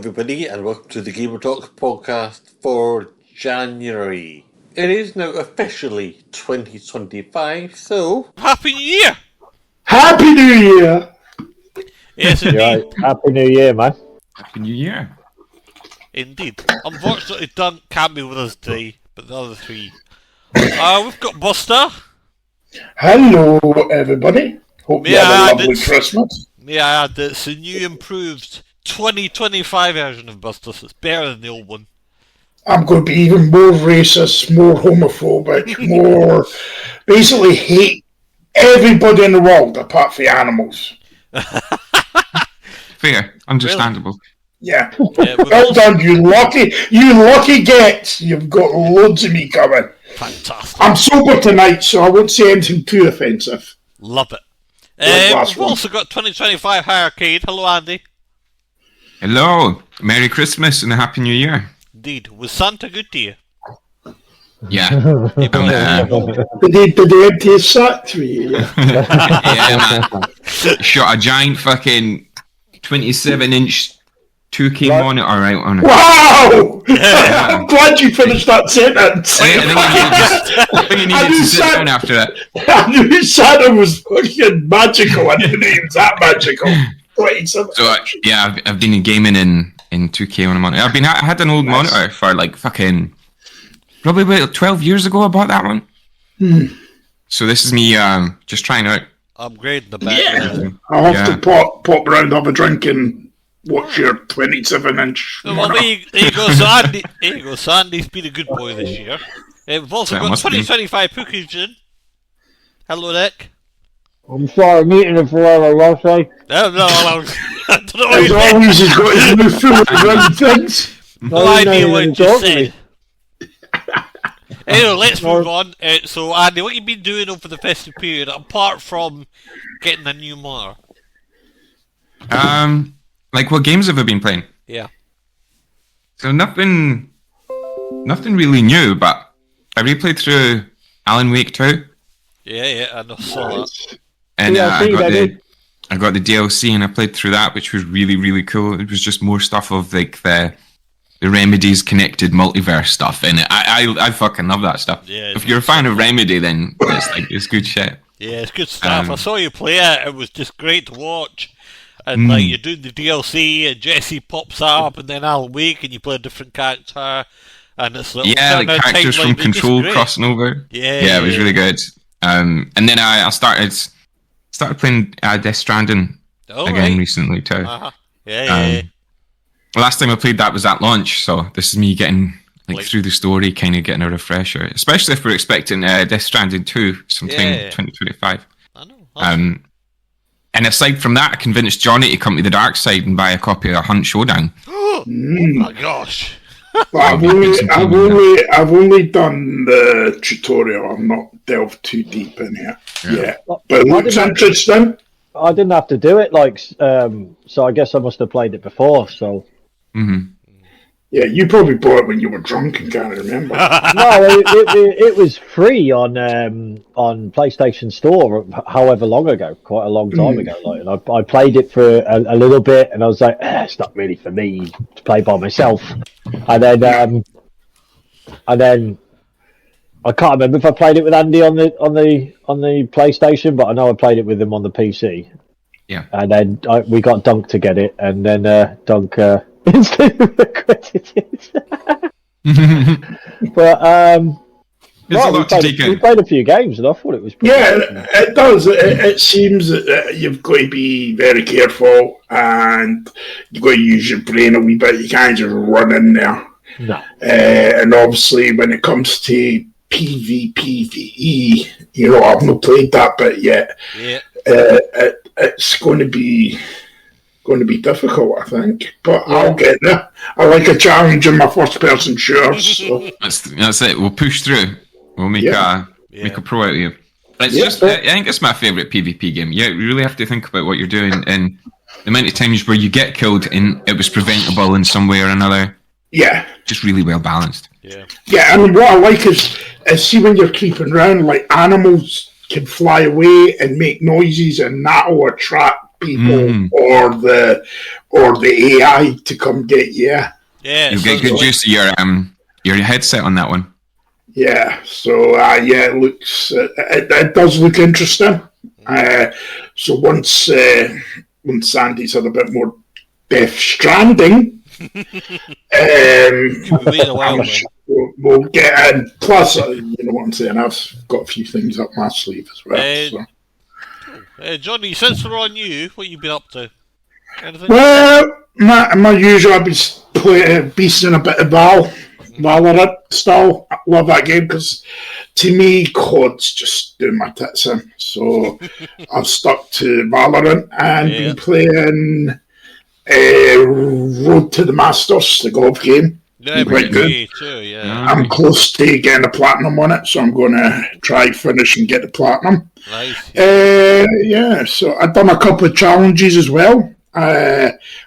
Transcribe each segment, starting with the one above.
everybody, and welcome to the GamerTalkz podcast for January. It is now officially 2025, so... Happy New Year! Happy New Year! Yes, indeed. Right. Happy New Year, man. Happy New Year. Indeed. Unfortunately, Dunk can't be with us today, but the other three. We've got Buster. Hello, everybody. Hope you had a lovely Christmas. May I add that it's a new improved 2025 version of Buster, so it's better than the old one. I'm going to be even more racist, more homophobic, more... basically hate everybody in the world apart from animals. Fair. Understandable. Really? Yeah. Well done, you lucky gets. You've got loads of me coming. Fantastic. I'm sober tonight, so I won't say anything too offensive. Love it. We've also got 2025 High Arcade. Hello, Andy. Hello. Merry Christmas and a Happy New Year. Indeed. Was Santa good to you? Yeah. Did they empty his sack for you? Yeah, man. Shot a giant fucking 27-inch 2K monitor out on it. Wow! I'm glad you finished that sentence. I think you needed to sit down after that. I knew Santa was fucking magical. I didn't know he was that magical. 27. So, yeah, I've been gaming in 2K on a monitor. I had an old monitor for like fucking... Probably about 12 years ago I bought that one. So this is me just trying out. Upgrade the back. Yeah. I'll have to pop round, have a drink and watch your 27-inch. Well, there you go, Sandy. There you go, Sandy's been a good boy this year. We've also got 2025 Pookage. Hello, Nick. I'm sorry, meeting him forever, last night. No, I don't know what As always, he's got his mouth full of round things. No idea what you said. Anyway, let's move on. So, Andy, what have you been doing over the festive period, apart from getting a new monitor? Like, what games have I been playing? Yeah. So nothing really new, but I replayed through Alan Wake 2. Yeah, I saw that. And I got the DLC and I played through that, which was really, really cool. It was just more stuff of like the Remedy's connected multiverse stuff, and I fucking love that stuff. Yeah, if you're a fan of Remedy, then it's good shit. Yeah, it's good stuff. I saw you play it. It was just great to watch. And like you're doing the DLC, and Jesse pops up, and then Alan Wake, and you play a different character, and it's like like characters from Control crossing over. Yeah, it was really good. And then I started playing Death Stranding again recently too. Yeah. Last time I played that was at launch, so this is me getting through the story, kind of getting a refresher. Especially if we're expecting Death Stranding 2 sometime in 2025. I know. And aside from that, I convinced Johnny to come to the dark side and buy a copy of Hunt Showdown. Oh my gosh! I've only done the tutorial. I'm not delved too deep in here. Yeah. But it looks interesting. I didn't have to do it, so I guess I must have played it before. So. Mm-hmm. Yeah, you probably bought it when you were drunk and can't remember. No, it was free on PlayStation Store, however long ago, quite a long time ago. And I played it for a little bit, and I was like, it's not really for me to play by myself. And then I can't remember if I played it with Andy on the PlayStation, but I know I played it with him on the PC. Yeah. And then we got Dunk to get it, and then Dunk instantly regretted it. But we played a few games, and I thought it was pretty good. It does. It seems that you've got to be very careful, and you've got to use your brain a wee bit. You can't just run in there. No. And obviously, when it comes to PvPvE, I've not played that bit yet. Yeah. It's going to be difficult, I think, but I'll get there. I like a challenge in my first-person shooter. So. That's it. We'll push through. We'll make a pro out of you. I think it's my favourite PvP game. Yeah, you really have to think about what you're doing, and the amount of times where you get killed and it was preventable in some way or another. Yeah. Just really well balanced. Yeah. Yeah, I mean, what I like is see when you're creeping around, like animals can fly away and make noises, and that'll attract people or the AI to come get you. Yeah, you get good use of your headset on that one. Yeah, so it looks it does look interesting. So once Sandy's had a bit more Death Stranding, we'll get in. Plus, you know what I'm saying, I've got a few things up my sleeve as well. Johnny, since we're on you, what you been up to? Anything? Well, my usual, I've been beasting a bit of Valorant still. I love that game because to me, COD's just doing my tits in. So I've stuck to Valorant and been playing Road to the Masters, the golf game. Yeah, quite good. Too, yeah. I'm close to getting a platinum on it, so I'm going to try finish and get the platinum. Nice. So I've done a couple of challenges as well.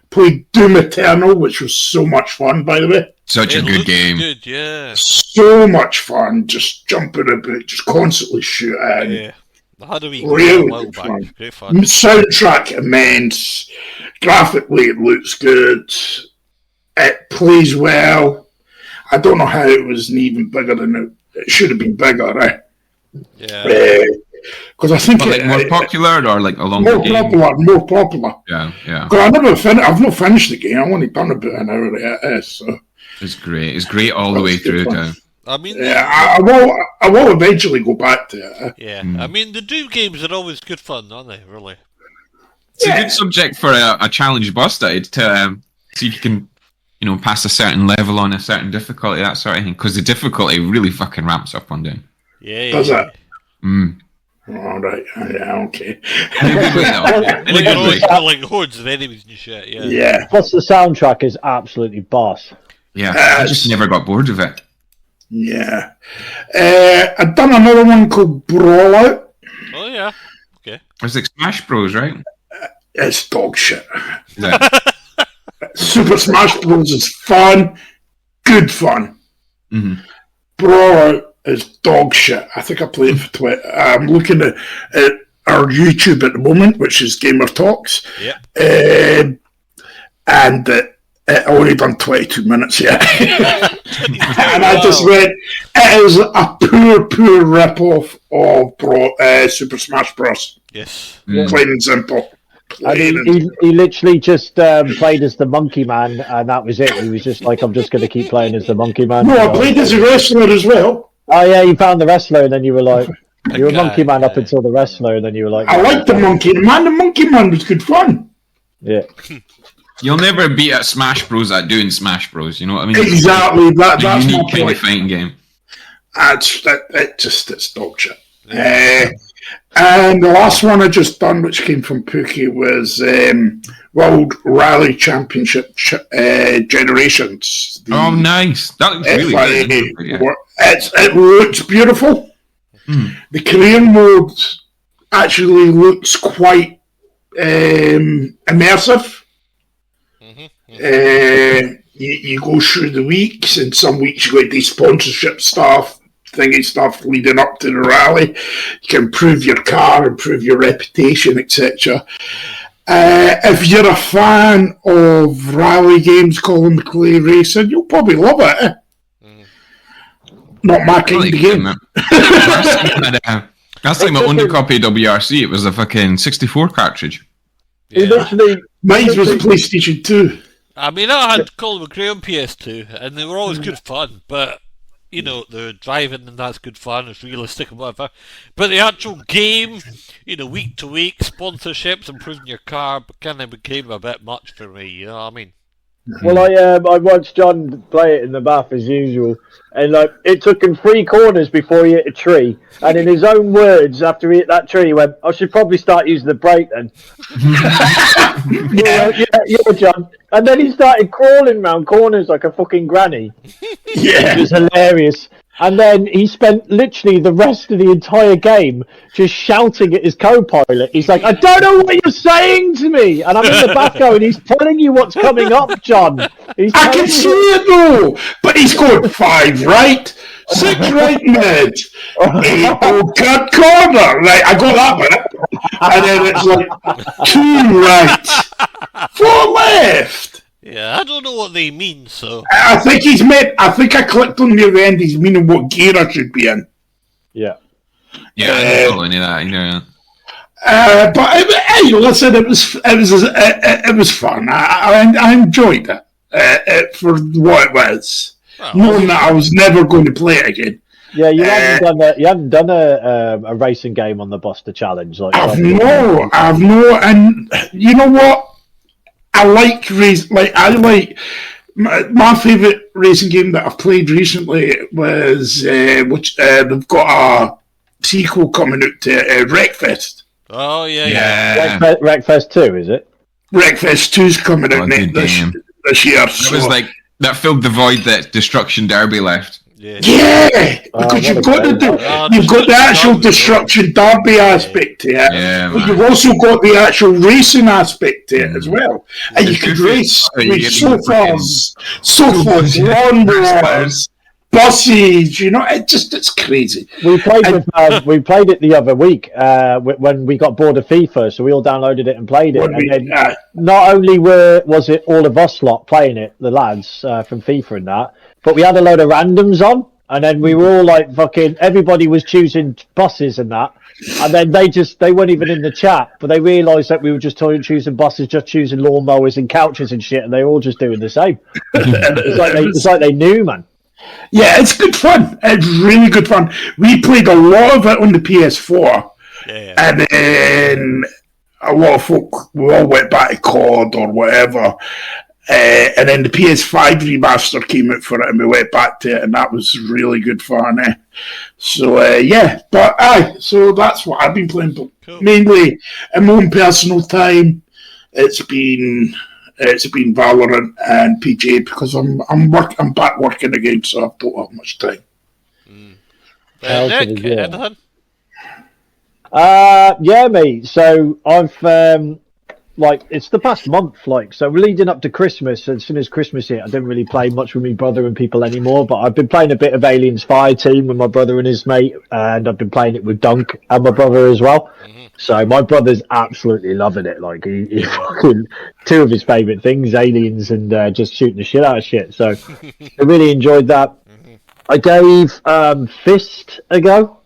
Played Doom Eternal, which was so much fun, by the way. Such a good game. Good, yeah. So much fun, just jumping about, just constantly shooting. Yeah. How do we really good fun. Great fun. Soundtrack immense. Graphically, it looks good. It plays well. I don't know how it wasn't even bigger than it should have been bigger, right? Yeah. Because I think more popular or like a longer game? More popular. Yeah. Because I've not finished the game. I've only done about an hour of it. So it's great. It's great all the way through. I mean, I will eventually go back to it. Yeah, I mean, the Doom games are always good fun, aren't they? Really. It's a good subject for a challenge busted to see if you can, pass a certain level on a certain difficulty, that sort of thing. Because the difficulty really fucking ramps up on Doom. Yeah. Does it? All right. Yeah. Okay. And you can always kill like hordes of enemies and shit. Yeah. Plus, the soundtrack is absolutely boss. Yeah. I just never got bored of it. Yeah. I've done another one called Brawlout. Oh, yeah. Okay. It's like Smash Bros, right? It's dog shit. Super Smash Bros is fun. Good fun. Brawlout is dog shit. I think I played for Twitter. I'm looking at our YouTube at the moment, which is GamerTalkz. Yeah. And it only done 22 minutes yet. And I just went, it is a poor rip-off of Super Smash Bros. Yes. Plain and simple. He literally just played as the Monkey Man, and that was it. He was just like, I'm just going to keep playing as the Monkey Man. No, I played as a wrestler as well. Oh, yeah, you found the wrestler, and then you were like, you were Monkey Man up until the wrestler, and then you were like... I liked the Monkey Man. The Monkey Man was good fun. Yeah. You'll never beat at Smash Bros at doing Smash Bros, you know what I mean? Exactly. That's a unique kind of fighting game. It's dog shit. And the last one I just done, which came from Pookie, was World Rally Championship Generations. Oh, nice! That looks really good. It looks beautiful. The career mode actually looks quite immersive. You go through the weeks, and some weeks you got these sponsorship stuff leading up to the rally. You can improve your car, improve your reputation, etc. If you're a fan of rally games, Colin McClay Racing, you'll probably love it. Not my kind of game. Last time I owned a copy of WRC, it was a fucking 64 cartridge. Mine was a PlayStation 2. I mean, I had Colin McRae on PS2, and they were always good fun, but the driving and that's good fun, it's realistic and whatever. But the actual game, week to week, sponsorships, improving your car, kind of became a bit much for me, you know what I mean? Well, I watched John play it in the bath as usual, and it took him 3 corners before he hit a tree. And in his own words, after he hit that tree, he went, "I should probably start using the brake then." yeah, John. And then he started crawling round corners like a fucking granny. Yeah, it was hilarious. And then he spent literally the rest of the entire game just shouting at his co-pilot. He's like, "I don't know what you're saying to me." And I'm in the back going, "He's telling you what's coming up, John." I can see it though, but he's going 5 right, 6 right mid, 8 cut corner. Like I got that bit. And then it's like 2 right, 4 left. Yeah, I don't know what they mean, so... I think I clicked on near the end, he's meaning what gear I should be in. Yeah. Yeah, I don't know any of that either. But hey, listen, it was fun. I enjoyed it for what it was, knowing that I was never going to play it again. Yeah, you hadn't done a racing game on the Buster Challenge. Like I've no, and you know what? I like my favourite racing game that I've played recently was which they've got a sequel coming out to Wreckfest. Oh, yeah. Wreckfest 2, is it? Wreckfest 2's coming out this year. It was like, that filled the void that Destruction Derby left. Yeah, because you've got the actual Destruction Derby aspect to it, but you've also got the actual racing aspect to it as well. And you can race with sofas, lawnmowers, buses, it's crazy. We played it the other week when we got bored of FIFA, so we all downloaded it and played it. Not only was it all of us lot playing it, the lads from FIFA and that, but we had a load of randoms on, and then we were all like fucking, everybody was choosing buses and that, and then they weren't even in the chat, but they realised that we were just choosing buses, just choosing lawnmowers and couches and shit, and they were all just doing the same. It's like they knew, man. Yeah, it's good fun. It's really good fun. We played a lot of it on the PS4, and then a lot of folk, we all went back to COD or whatever, and then the PS5 remaster came out for it, and we went back to it, and that was really good fun. So so that's what I've been playing, but mainly in my own personal time. It's been Valorant and PGA because I'm back working again, so I don't have much time. Nick, anything? Yeah, mate. So I've it's the past month, so we're leading up to Christmas. As soon as Christmas hit, I didn't really play much with my brother and people anymore, but I've been playing a bit of Aliens Fireteam with my brother and his mate, and I've been playing it with Dunk and my brother as well. So my brother's absolutely loving it. Like he fucking, 2 of his favourite things, aliens and just shooting the shit out of shit. So I really enjoyed that. I gave Fist a go.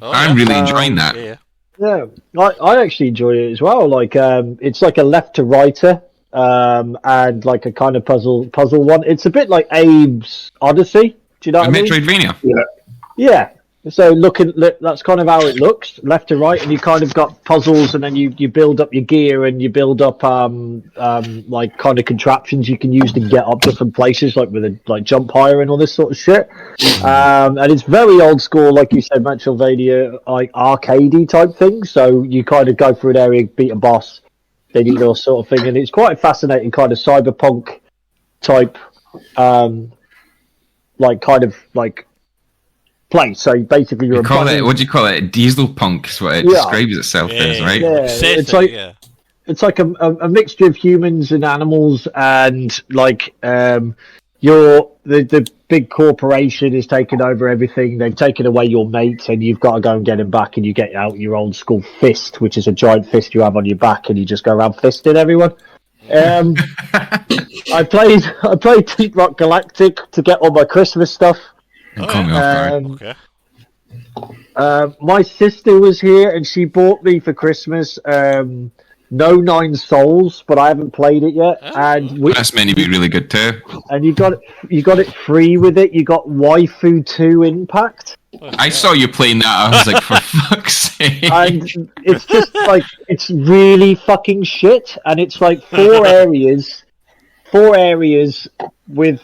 I'm really enjoying that. Yeah, I actually enjoy it as well. Like it's like a left to righter, and like a kind of puzzle one. It's a bit like Abe's Odyssey. Do you know what I mean? Metroidvania. Yeah. So that's kind of how it looks, left to right, and you kind of got puzzles, and then you build up your gear, and you build up like kind of contraptions you can use to get up different places, like with like jump higher and all this sort of shit. And it's very old school, like you said, Metroidvania, like arcadey type thing. So you kind of go through an area, beat a boss, then you do all sort of thing, and it's quite a fascinating kind of cyberpunk type, like kind of like. Place. So basically, what do you call it? Diesel punk is what it describes itself as, right? Yeah, it's like a mixture of humans and animals, and like the big corporation is taking over everything. They've taken away your mates, and you've got to go and get him back. And you get out your old school fist, which is a giant fist you have on your back, and you just go around fisting everyone. I played Deep Rock Galactic to get all my Christmas stuff. My sister was here and she bought me for Christmas No 9 Souls, but I haven't played it yet. And that's meant to be really good too. And you got it free with it. You got Waifu 2 Impact. I saw you playing that. I was like, for fuck's sake! And it's just like it's really fucking shit. And it's like 4 areas with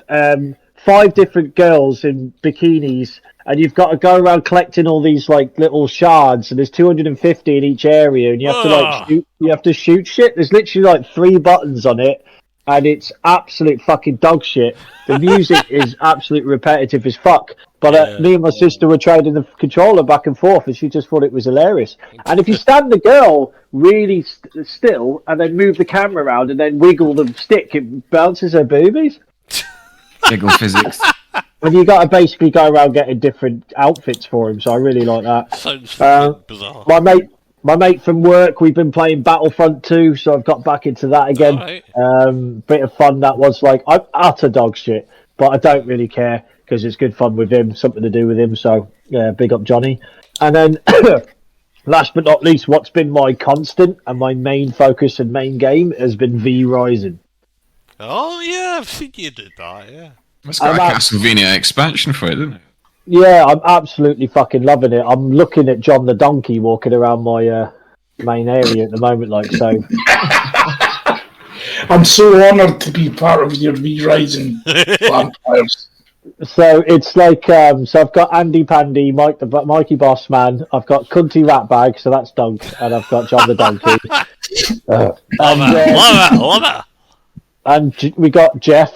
5 different girls in bikinis, and you've got to go around collecting all these like little shards, and there's 250 in each area, and you have to shoot shit. There's literally like 3 buttons on it, and it's absolute fucking dog shit. The music is absolutely repetitive as fuck. But me and my sister were trading the controller back and forth, and she just thought it was hilarious. And if you stand the girl really still, and then move the camera around, and then wiggle the stick, it bounces her boobies. Jiggle physics. And you got to basically go around getting different outfits for him, so I really like that. Sounds bizarre. my mate from work, we've been playing Battlefront 2, so I've got back into that again. Right. Bit of fun that was. Like, I'm utter dog shit, but I don't really care because it's good fun with him, something to do with him. So yeah, big up Johnny. And then last but not least, what's been my constant and my main focus and main game has been V Rising. Oh yeah, I've seen you do that. Yeah. It's got a Castlevania expansion for it, isn't it? Yeah, I'm absolutely fucking loving it. I'm looking at John the Donkey walking around my main area at the moment, like so. I'm so honoured to be part of your V-Rising vampires. So it's like, so I've got Andy Pandy, Mikey Boss Man, I've got Cunty Ratbag, so that's Dunk, and I've got John the Donkey. Love it. And we got Jeff.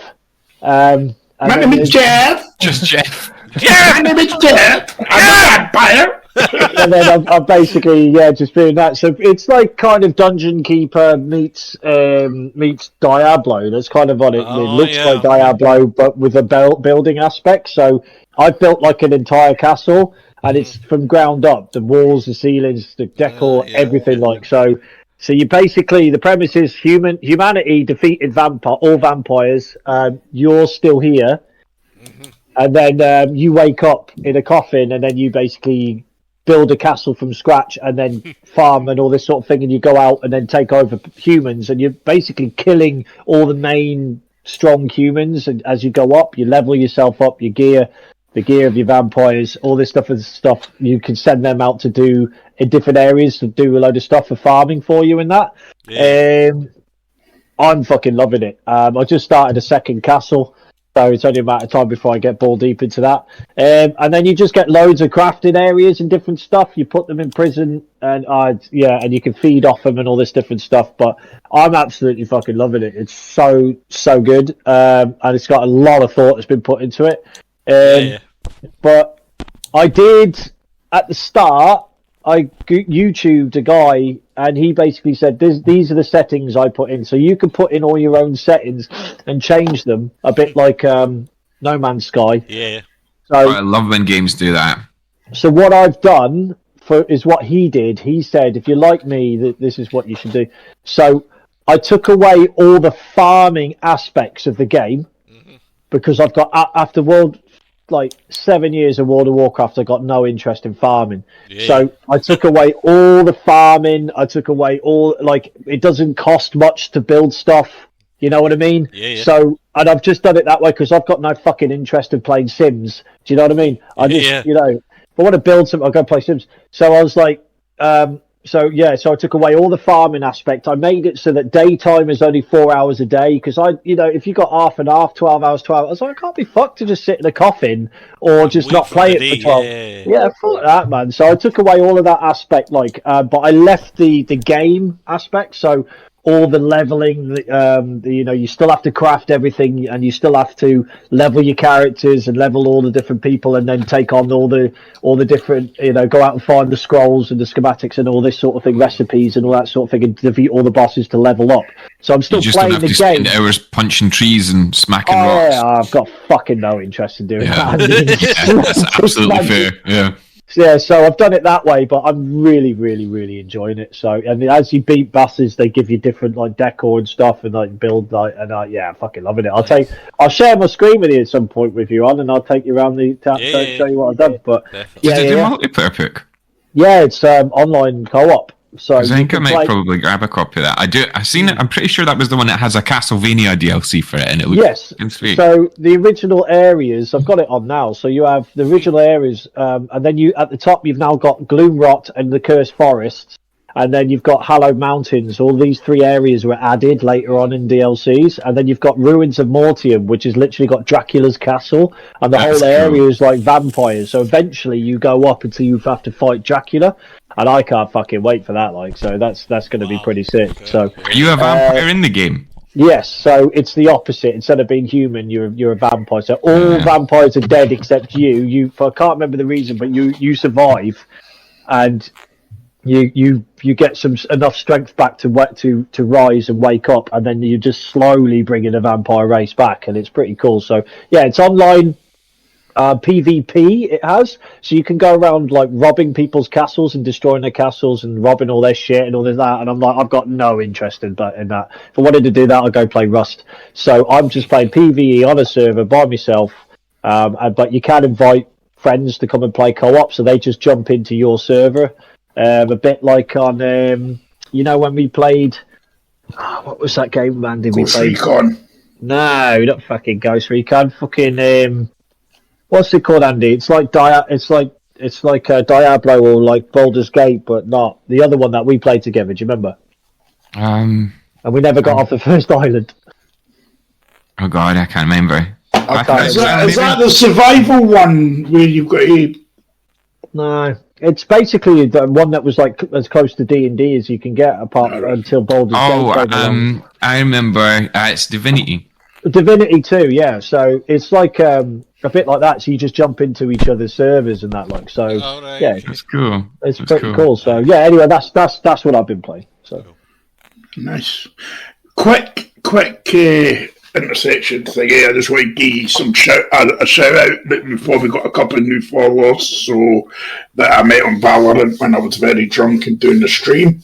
My name is Jeff. Just Jeff. My name is Jeff. I'm a vampire. And then I'm basically just doing that. So it's like kind of Dungeon Keeper meets Diablo. That's kind of what it looks like Diablo, but with a building aspect. So I've built like an entire castle, and it's from ground up. The walls, the ceilings, the decor, everything like so. So you basically, the premise is humanity defeated all vampires. You're still here, and then you wake up in a coffin, and then you basically build a castle from scratch, and then farm and all this sort of thing, and you go out and then take over humans, and you're basically killing all the main strong humans. And as you go up, you level yourself up, your gear, the gear of your vampires, all this stuff you can send them out to do in different areas to do a load of stuff for farming for you and that. I'm fucking loving it. I just started a second castle, so it's only a matter of time before I get ball deep into that. And then you just get loads of crafting areas and different stuff. You put them in prison, and and you can feed off them and all this different stuff. But I'm absolutely fucking loving it. It's so good, and it's got a lot of thought that's been put into it. But I did at the start. I YouTubed a guy, and he basically said, these are the settings I put in. So you can put in all your own settings and change them, a bit like No Man's Sky. Yeah. So I love when games do that. So what I've done is what he did. He said, if you're like me, this is what you should do. So I took away all the farming aspects of the game, because I've got, after 7 years of World of Warcraft, I got no interest in farming. So I took away all the farming. I took away all, it doesn't cost much to build stuff. You know what I mean? So, and I've just done it that way because I've got no fucking interest in playing Sims. Do you know what I mean? I just, if I want to build something, I'll go play Sims. So I was like, so I took away all the farming aspect. I made it so that daytime is only 4 hours a day, because if you got half and half, 12 hours, I was like, I can't be fucked to just sit in a coffin or just not play it for 12. Yeah, fuck that, man. So I took away all of that aspect, but I left the game aspect. So all the leveling, you still have to craft everything, and you still have to level your characters and level all the different people, and then take on all the different, go out and find the scrolls and the schematics and all this sort of thing, recipes and all that sort of thing, and defeat all the bosses to level up. So I'm still playing the game. Spend hours punching trees and smacking rocks. Yeah, I've got fucking no interest in doing that. That's absolutely fair. Yeah. Yeah, so I've done it that way, but I'm really, really, really enjoying it. So, and as you beat bosses, they give you different decor and stuff, and build I'm fucking loving it. I'll share my screen with you at some point with you on, and I'll take you around the show you what I've done. But did they do multiplayer pick? Yeah, it's online co-op. So I think I might probably grab a copy of that. I've seen it. I'm pretty sure that was the one that has a Castlevania DLC for it, and it looks sweet. So the original areas, I've got it on now. So you have the original areas, and then at the top you've now got Gloomrot and the Cursed Forests, and then you've got Hallowed Mountains. All these three areas were added later on in DLCs, and then you've got Ruins of Mortium, which has literally got Dracula's castle, and the whole area is like vampires. So eventually you go up until you have to fight Dracula. And I can't fucking wait for that, so that's going to be pretty sick. Okay. So, are you a vampire in the game? Yes, so it's the opposite. Instead of being human, you're a vampire. So all vampires are dead except you. I can't remember the reason, but you survive, and you get enough strength back to rise and wake up, and then you just slowly bring in a vampire race back, and it's pretty cool. So yeah, it's online. PvP it has, so you can go around like robbing people's castles and destroying their castles and robbing all their shit and all of that. And I'm like, I've got no interest in that. If I wanted to do that, I'd go play Rust. So I'm just playing PvE on a server by myself. But you can invite friends to come and play co-op, so they just jump into your server. A bit like on, when we played. What was that game, Andy? Ghost Recon. No, not fucking Ghost Recon. Fucking what's it called, Andy? It's like Diablo or like Baldur's Gate, but not the other one that we played together. Do you remember? And we never got off the first island. Oh God, I can't remember. Is that the survival one where you've got a? No, it's basically the one that was like as close to D&D as you can get, until Baldur's Gate. I remember. It's Divinity. Divinity 2, yeah. So it's like a bit like that. So you just jump into each other's servers and that, like. So yeah, that's cool. It's pretty cool. So yeah. Anyway, that's what I've been playing. So nice. Quick. Intersection thing. I just want to give you a shout out before we got a couple of new followers. So that I met on Valorant when I was very drunk and doing the stream.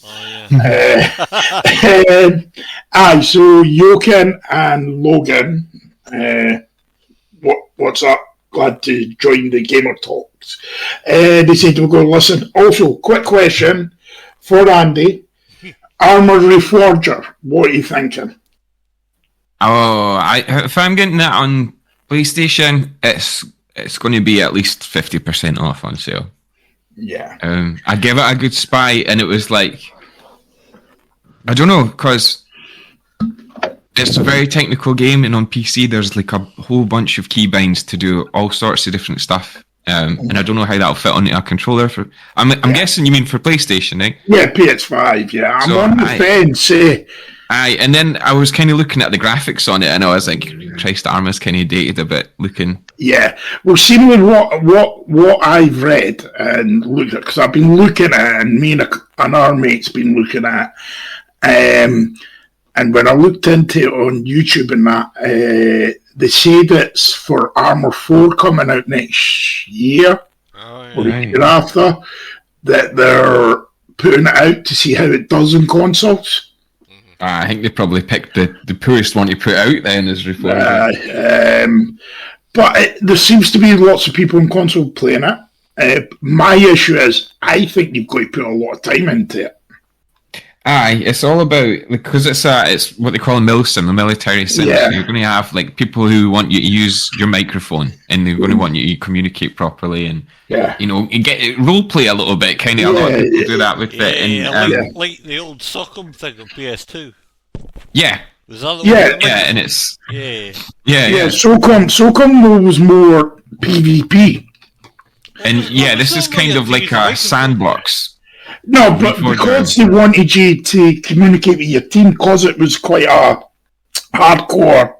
So Jochen and Logan, what's up? Glad to join the GamerTalkz. They said we're going to listen. Also, quick question for Andy: Armored Reforger. What are you thinking? If I'm getting that on PlayStation, it's going to be at least 50% off on sale. Yeah. I gave it a good spy, and it was like, I don't know, because it's a very technical game, and on PC there's like a whole bunch of keybinds to do all sorts of different stuff. And I don't know how that'll fit onto a controller. I'm guessing you mean for PlayStation, eh? Yeah, PS5. Yeah, I'm on the fence. And then I was kind of looking at the graphics on it, and I was like, Christ, armor's kind of dated a bit looking. Yeah, well, seemingly what I've read and looked at, because I've been looking at it, and me and our mate's been looking at, and when I looked into it on YouTube and that, they said it's for Armour 4 coming out next year, or the year after, that they're putting it out to see how it does in consoles. I think they probably picked the poorest one to put out then as Reformer. But there seems to be lots of people on console playing it. My issue is, I think you've got to put a lot of time into it. It's all about, because it's what they call a milsim, a military sim. Yeah. So you're going to have like people who want you to use your microphone, and they're going to want you to communicate properly, and get role play a little bit. Kind of a lot of people do that with it. And, like the old Socom thing on PS2. Yeah. Was that the one? And it's Socom was more PvP. And this is kind of like a sandbox. No, but because they wanted you to communicate with your team, because it was quite a hardcore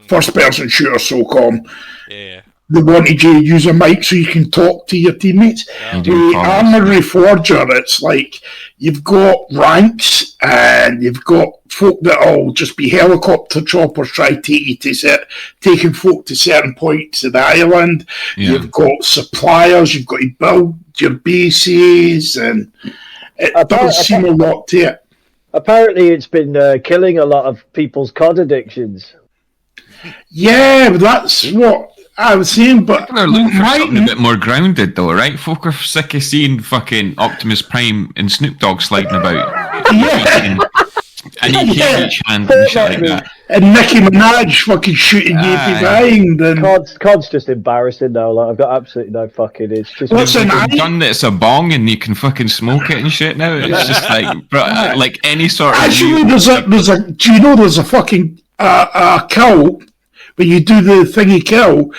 first-person shooter, SOCOM, they wanted you to use a mic so you can talk to your teammates. The Armored Reforger, it's like you've got ranks, and you've got folk that'll just be helicopter choppers trying to take you to taking folk to certain points of the island. Yeah. You've got suppliers, you've got to build your bases, and it does seem a lot to it. Apparently it's been killing a lot of people's COD addictions. Yeah, but that's what I was saying, but people are looking for something a bit more grounded, though, right? Folk are sick of seeing fucking Optimus Prime and Snoop Dogg sliding about. Yeah. And you can't reach hand and shit like that. And Nicki Minaj fucking shooting you behind. And COD's just embarrassing now. Like, I've got absolutely no fucking. It's just. Done that it's a bong and you can fucking smoke it and shit now. It's just like, like any sort of. Actually, there's a. Do you know there's a fucking kill where you do the thingy kill,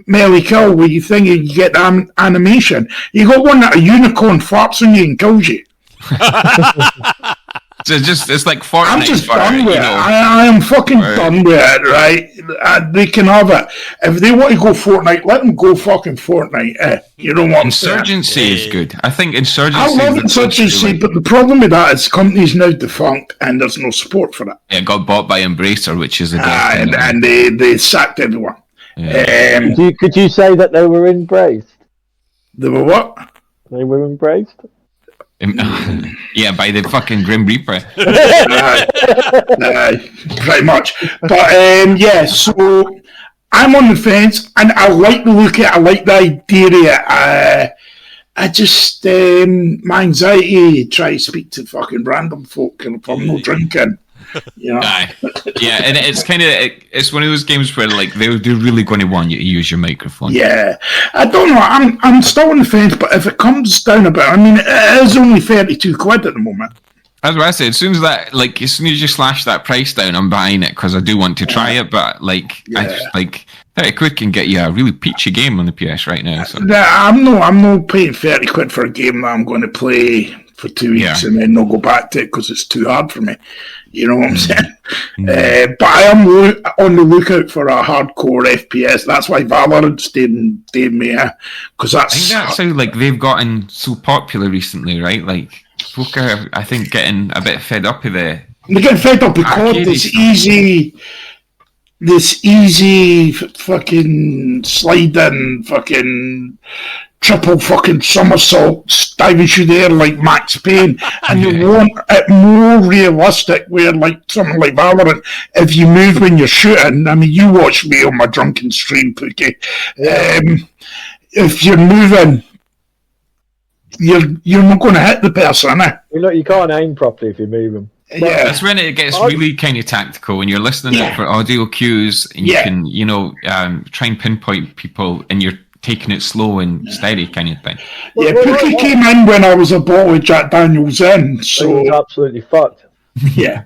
melee kill, where you think you get the animation. You got one that a unicorn farts on you and kills you. So it's like Fortnite. I'm just done with it. I am fucking done with it, right? They can have it. If they want to go Fortnite, let them go fucking Fortnite. You know what I'm saying? Insurgency is good. I think Insurgency I love Insurgency, but the problem with that is the company's now defunct and there's no support for it. Yeah, it got bought by Embracer, which is a and they sacked everyone. Could you say that they were embraced? They were what? They were embraced? Yeah, by the fucking Grim Reaper. Pretty much. But yeah, so I'm on the fence, and I like the look at it. I like the idea of it. I just my anxiety try to speak to fucking random folk, and if I'm not drinking. Aye. Yeah, and it's kind of it's one of those games where like they're really going to want you to use your microphone. Yeah, I don't know. I'm still on the fence, but if it comes down a bit, I mean, it is only £32 at the moment. That's what I said. As soon as you slash that price down, I'm buying it because I do want to try it. But £30 can get you a really peachy game on the PS right now. So. I'm not paying £30 for a game that I'm going to play for 2 weeks and then not go back to it because it's too hard for me. You know what I'm saying? But I am on the lookout for a hardcore FPS. That's why Valorant's staying me, because I think that's how like they've gotten so popular recently, right? Like folk are, I think, getting a bit fed up with the. They're getting fed up because this easy fucking sliding fucking triple fucking somersaults diving through the air like Max Payne, and you want it more realistic where like something like Valorant, if you move when you're shooting, I mean you watch me on my drunken stream, Pookie, if you're moving you're not going to hit the person, You can't aim properly if you're moving. Yeah, that's when it gets really kind of tactical when you're listening for audio cues and you can try and pinpoint people and you're taking it slow and steady kind of thing. Yeah, Pookie came in when I was a bottle with Jack Daniels in, so he was absolutely fucked. Yeah.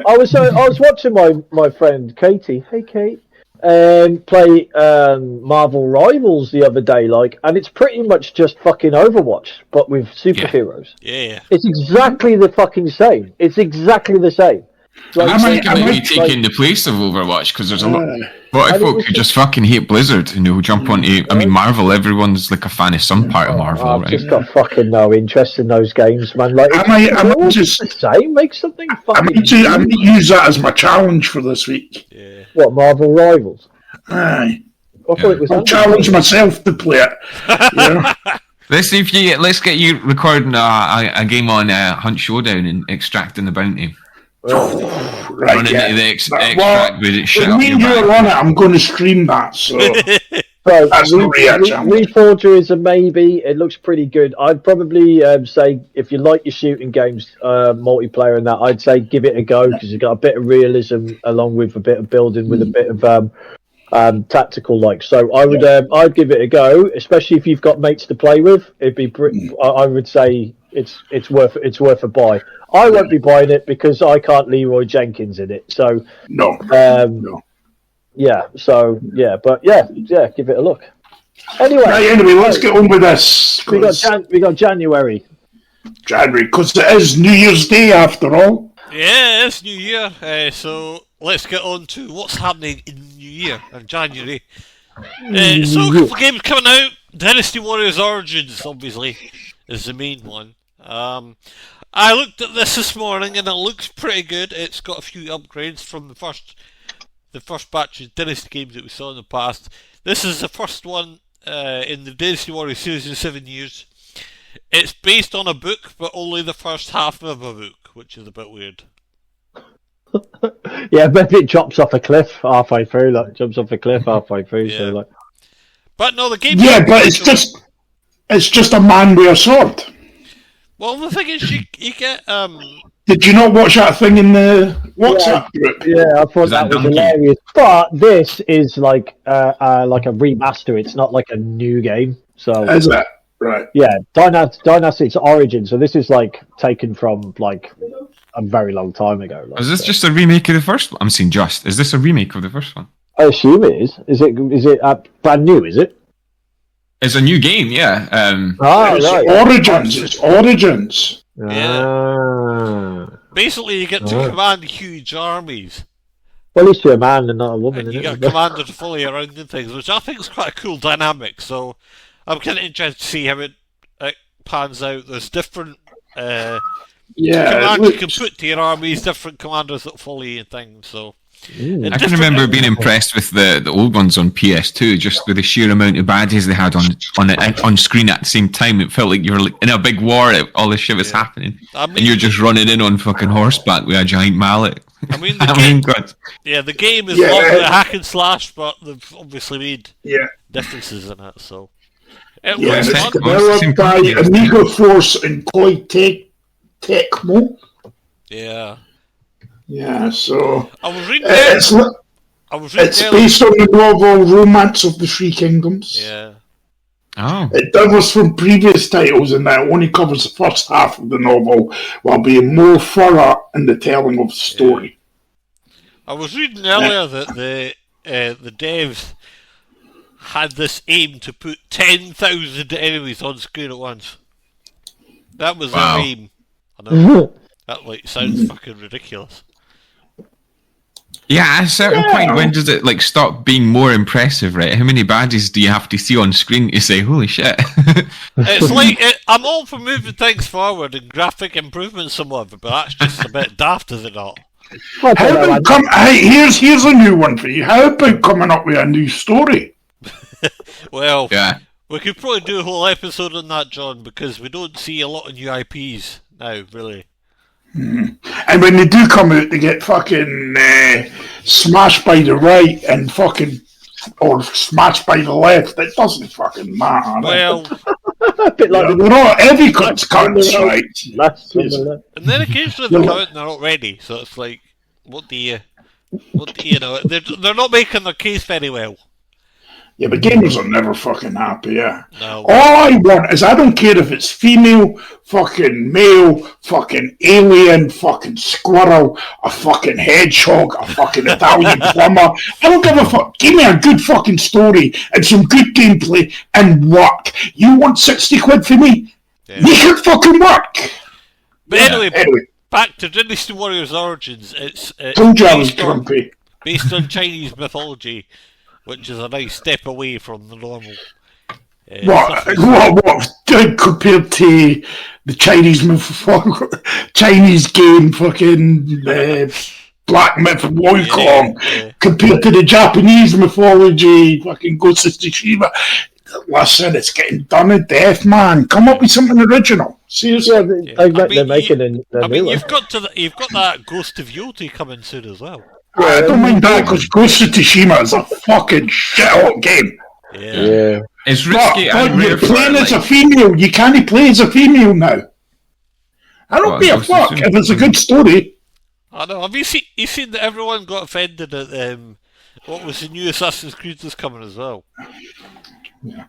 I was watching my friend Katie. Hey Kate. Play Marvel Rivals the other day, and it's pretty much just fucking Overwatch, but with superheroes. Yeah. It's exactly the fucking same. It's exactly the same. I'm thinking taking the place of Overwatch because there's a lot of folk who just fucking hate Blizzard and who'll jump onto. I mean, Marvel. Everyone's like a fan of some part of Marvel, I've right? just got fucking no interest in those games, man. I'm just the same. Make something fucking. I'm going to use that as my challenge for this week. Yeah. What, Marvel Rivals? Aye. I thought it was. I'll challenge myself to play it. Yeah. Let's get you recording a game on Hunt Showdown and extracting the bounty. Right, running into the extract with it shit when up me your and you back. are on it, I'm going to stream that. So that's challenge. Reforger is a maybe. It looks pretty good. I'd probably say if you like your shooting games, multiplayer and that, I'd say give it a go because you've got a bit of realism along with a bit of building with a bit of tactical So I would I'd give it a go, especially if you've got mates to play with. It'd be I would say it's worth a buy. I won't be buying it because I can't Leroy Jenkins in it. So no. Yeah. So but give it a look. Anyway, let's get on with this. We got January. Because it is New Year's Day after all. Yeah, it's New Year. So let's get on to what's happening in New Year in January. So a couple of games coming out. Dynasty Warriors Origins, obviously, is the main one. I looked at this morning and it looks pretty good. It's got a few upgrades from the first batch of Dynasty games that we saw in the past. This is the first one in the Dynasty Warriors series in 7 years. It's based on a book, but only the first half of a book, which is a bit weird. Yeah, maybe it jumps off a cliff halfway through. So but no, the game. Yeah, but it's just a man with a sword. Well, the thing is, you get Did you not watch that thing in the WhatsApp group? Yeah, I thought that was hilarious. But this is like a remaster. It's not like a new game. So is that right? Yeah, Dynasty's Origin. So this is taken from a very long time ago. Is this just a remake of the first one? I'm saying just. Is this a remake of the first one? I assume it is. Is it brand new? Is it? It's a new game, yeah. It's Origins. Yeah. Basically, you get to command huge armies. Well, at least you're a man and not a woman. And you get a commander to follow you around and things, which I think is quite a cool dynamic. So I'm kind of interested to see how it pans out. There's different commands you can put to your armies, different commanders that follow you and things. So I can remember being impressed with the old ones on PS2, just with the sheer amount of baddies they had on screen at the same time. It felt like you were like in a big war. All this shit was happening, and you're just running in on fucking horseback with a giant mallet. I mean, the game is not a hack and slash, but they've obviously made differences in it. So it was it's fun. developed by Amiga Force and Koei Tecmo. Yeah. Yeah, so I was reading it's based on the novel Romance of the Three Kingdoms. Yeah. Oh. It differs from previous titles in that it only covers the first half of the novel while being more thorough in the telling of the story. I was reading earlier that the devs had this aim to put 10,000 enemies on screen at once. That was their aim. I know. That sounds fucking ridiculous. Yeah, at a certain point, when does it stop being more impressive, right? How many badges do you have to see on screen to say, holy shit? It's I'm all for moving things forward and graphic improvements somewhat, but that's just a bit daft, is it not? Here's a new one for you. How about coming up with a new story? Well, we could probably do a whole episode on that, John, because we don't see a lot of new IPs now, really. And when they do come out, they get fucking smashed by the right and or smashed by the left. It doesn't fucking matter. Well, a bit like they're all heavy cuts, right? And then occasionally they come out and they're not ready, so it's like, what do you know? They're not making their case very well. Yeah, but gamers are never fucking happy, yeah. No. All I want is, I don't care if it's female, fucking male, fucking alien, fucking squirrel, a fucking hedgehog, a fucking Italian plumber. I don't give a fuck. Give me a good fucking story and some good gameplay and work. You want 60 quid for me? Yeah. Make it fucking work! But anyway, back to Dynasty Warriors Origins. It's based on Chinese mythology, which is a nice step away from the normal. What compared to the Chinese game, fucking Black Myth of Wukong, compared to the Japanese mythology, fucking Ghost of Tsushima. Listen, it's getting done to death, man. Come up with something original. Seriously, they're making a new one. You've got that Ghost of Yoti coming soon as well. I don't mind that, because Ghost of Tsushima is a fucking shit-hot game. Yeah. It's risky. But you're playing as a female. You can't play as a female now. I don't be a fuck if it's a good story. I know. Have you seen that everyone got offended at what was the new Assassin's Creed that's coming as well? Yeah.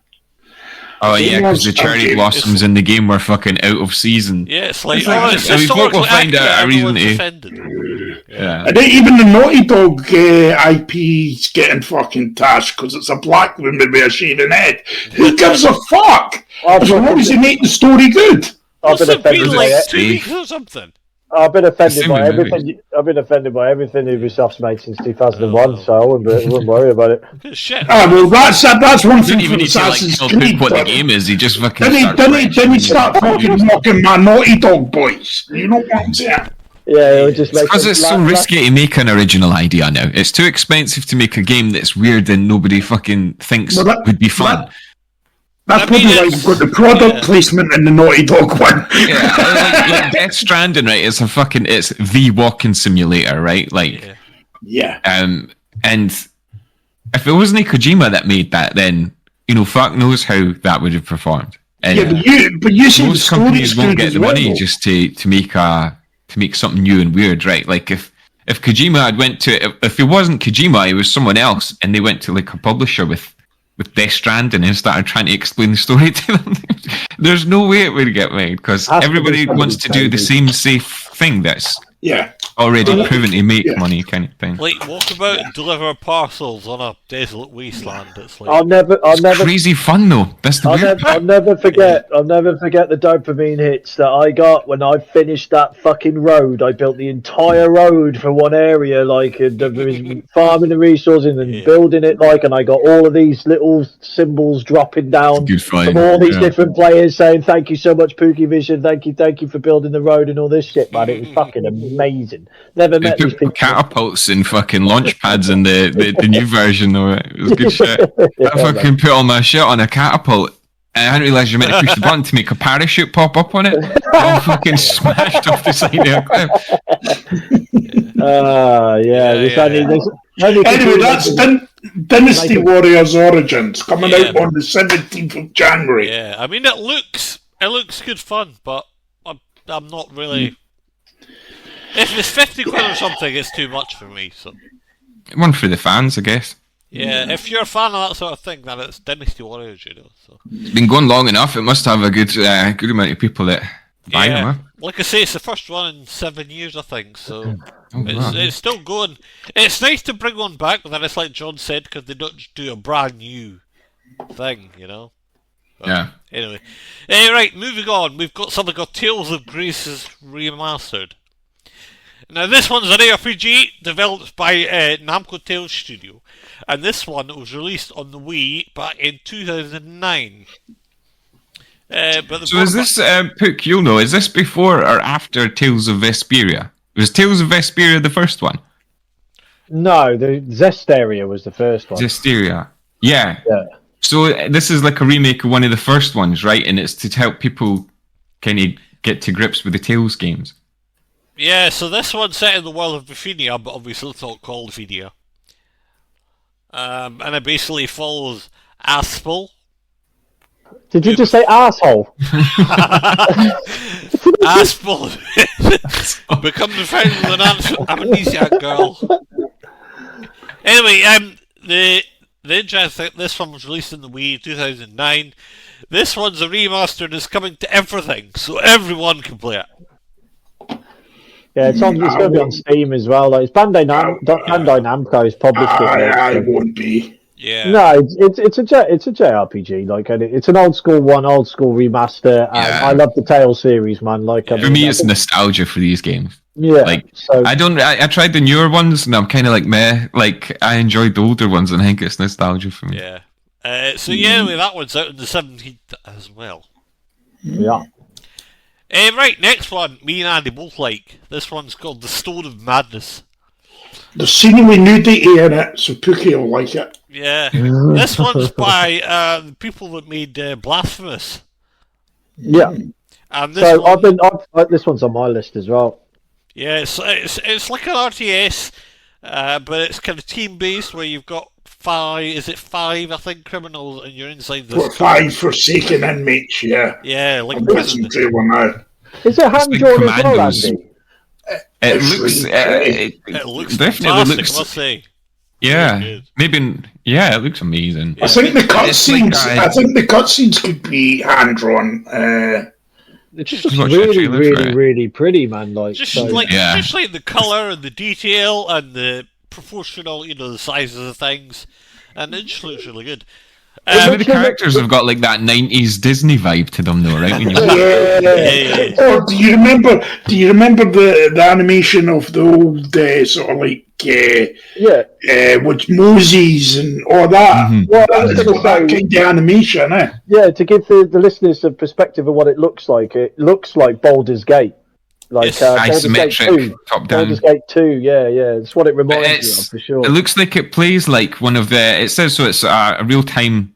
Oh yeah, because the cherry blossoms in the game were fucking out of season. Yeah, it's like we'll find out a reason to. Offended. Yeah. And even the Naughty Dog IP's getting fucking tashed because it's a black woman with a shaving head. Who gives a fuck? As long as they make the story good. I've been offended by it. 2 weeks or something. I've been offended by everything. I've been offended by everything Ubisoft's made since 2001, so I wouldn't worry about it. Shit. Well, that's one thing for Assassin's Creed. What the game is, he just fucking. Then he start fucking mocking my Naughty Dog boys. You know what I'm saying? Yeah, it would just make. Because it's so risky to make an original idea now. It's too expensive to make a game that's weird and nobody fucking thinks would be fun. That's probably why you've got the product placement in the Naughty Dog one. Yeah, like Death Stranding, right? It's the walking simulator, right? Yeah. And if it wasn't Kojima that made that, then fuck knows how that would have performed. And but you see, most companies won't get the money just to make something new and weird, right? Like if Kojima had went to, if it wasn't Kojima, it was someone else, and they went to like a publisher with Death Stranding and started trying to explain the story to them, there's no way it would get made, because everybody wants to do the same safe thing that's already proven to make money, kind of thing. Like walk about and deliver parcels on a desolate wasteland. It's like I'll never crazy fun though. That's the weird part. I'll never forget the dopamine hits that I got when I finished that fucking road. I built the entire road for one area, farming the resources and building it, and I got all of these little symbols dropping down from all these different players saying thank you so much, Pookie Vision, thank you for building the road and all this shit, man. It was fucking amazing. Never They met these put people. catapults and fucking launch pads in the new version of it. It was good shit. Yeah, I fucking put all my shit on a catapult. And I didn't realise you're meant to push the button to make a parachute pop up on it. All fucking smashed off the side of a cliff. Anyway, that's Dynasty Warriors Origins coming out on the 17th of January. Yeah, I mean, it looks good fun, but I'm not really... If it's 50 quid or something, it's too much for me, so... One for the fans, I guess. Yeah, if you're a fan of that sort of thing, then it's Dynasty Warriors, you know. So. It's been going long enough, it must have a good amount of people that buy them, huh? Like I say, it's the first one in 7 years, I think, so... Oh, wow. It's still going. It's nice to bring one back, but then it's like John said, because they don't just do a brand new thing, you know? But yeah. Anyway. Right, moving on. We've got something called Tales of Graces Remastered. Now, this one's an RPG developed by Namco Tales Studio. And this one was released on the Wii back in 2009. So is this, Pook, you'll know, is this before or after Tales of Vesperia? Was Tales of Vesperia the first one? No, the Zestiria was the first one. Zestiria. Yeah. So this is like a remake of one of the first ones, right? And it's to help people kind of get to grips with the Tales games. Yeah, so this one's set in the world of Bithynia, but obviously it's not called Bithynia. And it basically follows Aspel. Did you just say asshole? Aspel becomes a friend with an amnesiac girl. Anyway, the interesting, this one was released in the Wii 2009. This one's a remaster and is coming to everything, so everyone can play it. Yeah, it's going to be on Steam as well. Like, it's Bandai Namco has published it. I won't be. Yeah. No, it's a JRPG. Like, and it's an old school remaster. And I love the Tales series, man. Like, for me, it's nostalgia for these games. Yeah. Like, so, I tried the newer ones, and I'm kind of like meh. Like, I enjoyed the older ones, and I think it's nostalgia for me. Yeah. Anyway, that one's out on the 17th as well. Yeah. Right, next one, me and Andy both like. This one's called The Stone of Madness. There's scenery nudity in it, so Pookie will like it. Yeah. This one's by the people that made Blasphemous. Yeah. And this this one's on my list as well. Yeah, it's like an RTS, but it's kind of team-based where you've got five, I think, criminals, and you're inside the... 5 forsaken inmates, yeah. Yeah, like prison. Is it hand-drawn as well, Andy? It looks definitely fantastic, I must say. Yeah, maybe. Yeah, it looks amazing. I think the cutscenes could be hand drawn. It's just really pretty, man. Like, just like the color and the detail and the proportional, the size of the things, and it just looks really good. Some of the characters have got like that 90s Disney vibe to them, though, right? When you yeah. Or do you remember the animation of the old sort of like with Moses and all that? Mm-hmm. Well, that kind of animation, eh? Yeah, to give the listeners a perspective of what it looks like Baldur's Gate. Like isometric, top down. Baldur's Gate 2, yeah, it's what it reminds me of, for sure. It looks like it plays like one of the... It says so it's a real-time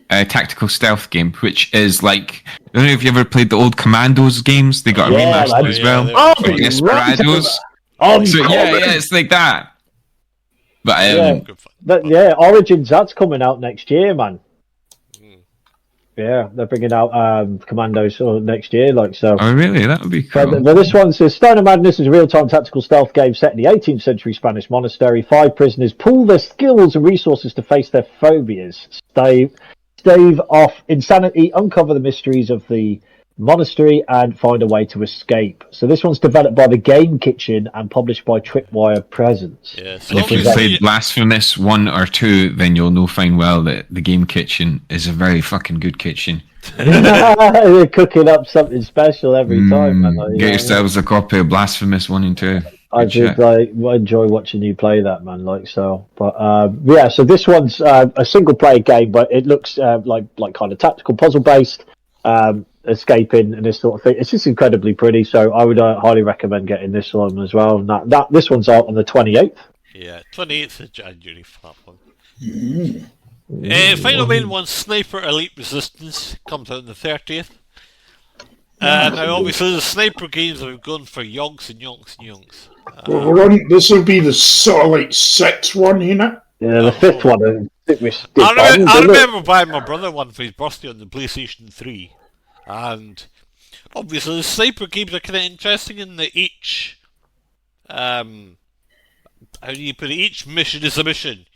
tactical stealth game, which is like... I don't know if you ever played the old Commandos games. They got a remaster as well. Like Desperados. It's like that. But Origins, that's coming out next year, man. Yeah, they're bringing out Commandos next year, like so. Oh, really? That would be cool. But this one says, Stone of Madness is a real-time tactical stealth game set in the 18th century Spanish monastery. 5 prisoners pool their skills and resources to face their phobias, stave off insanity, uncover the mysteries of the monastery, and find a way to escape. So this one's developed by the Game Kitchen and published by Tripwire Presents. Yes. If you played Blasphemous 1 or 2, then you'll know fine well that the Game Kitchen is a very fucking good kitchen. They're cooking up something special every time. Man. Get yourselves a copy of Blasphemous 1 and 2. I just enjoy watching you play that, man. Like so, but so this one's a single player game, but it looks like kind of tactical puzzle based. escaping and this sort of thing. It's just incredibly pretty, so I would highly recommend getting this one as well. And this one's out on the 28th. Yeah, 28th of January for that one. Final main one, Sniper Elite Resistance, comes out on the 30th. Now, obviously, the Sniper games have gone for yonks and yonks and yonks. This will be the sort of like 6th one, you know? Yeah, the 5th one. I remember buying my brother one for his birthday on the PlayStation 3. And obviously, the Sniper games are kind of interesting in that each. How do you put it? Each mission is a mission.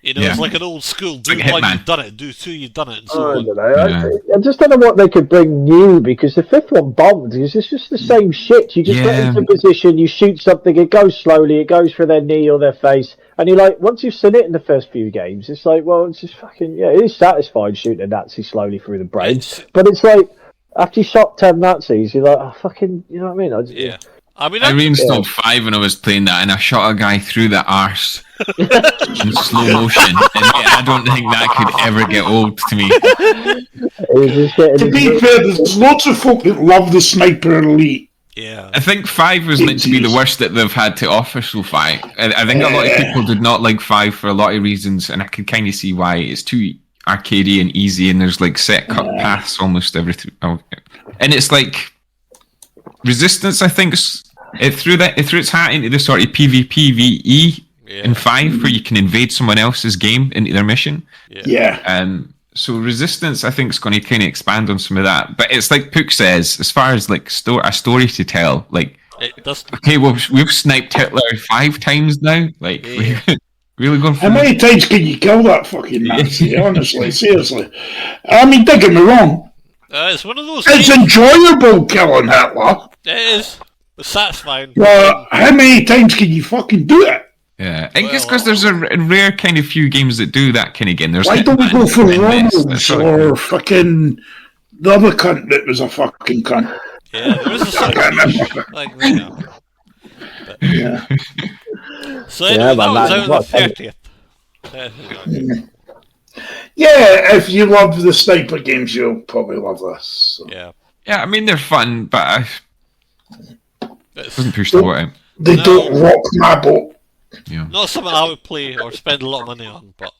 You know, it's like an old school. Do like one, Hitman. you've done it. Do two, you've done it, and so I on. don't know. I just don't know what they could bring new, because the 5th one bombed. Because it's just the same shit. You just get into position, you shoot something, it goes slowly, it goes for their knee or their face, and you're like, once you've seen it in the first few games, it's like, well, it's just fucking, it is satisfying shooting a Nazi slowly through the brain. But it's like, after you shot 10 Nazis, you're like, oh, fucking, you know what I mean? I mean, I reinstalled 5 when I was playing that, and I shot a guy through the arse in slow motion. And I don't think that could ever get old to me. To be fair, there's lots of folk that love the Sniper Elite. Yeah. I think 5 was meant to be the worst that they've had to offer so far. I think a lot of people did not like 5 for a lot of reasons, and I can kind of see why. It's too arcadey and easy, and there's like set cut paths almost everything. And it's like Resistance, I think, it threw its hat into the sort of PvPvE in 5, where you can invade someone else's game into their mission. So Resistance, I think, is going to kind of expand on some of that. But it's like Pook says, as far as like a story to tell, like, okay, well, we've sniped Hitler 5 times now. Like, we're really going for How many times can you kill that fucking Nazi? Honestly, seriously. I mean, don't get me wrong. It's one of those. It's enjoyable killing Hitler. It is. It's satisfying. Well, how many times can you fucking do it? Yeah, I guess because there's a rare kind of few games that do that kind of game. There's Why don't we go for Ronalds or fucking the other cunt that was a fucking cunt? Yeah, there is a sort like So anyway, that was out on the 30th. Yeah, if you love the Sniper games, you'll probably love this. So. Yeah, I mean, they're fun, but it doesn't push the boat out. They don't rock my boat. Yeah. Not something I would play or spend a lot of money on, but...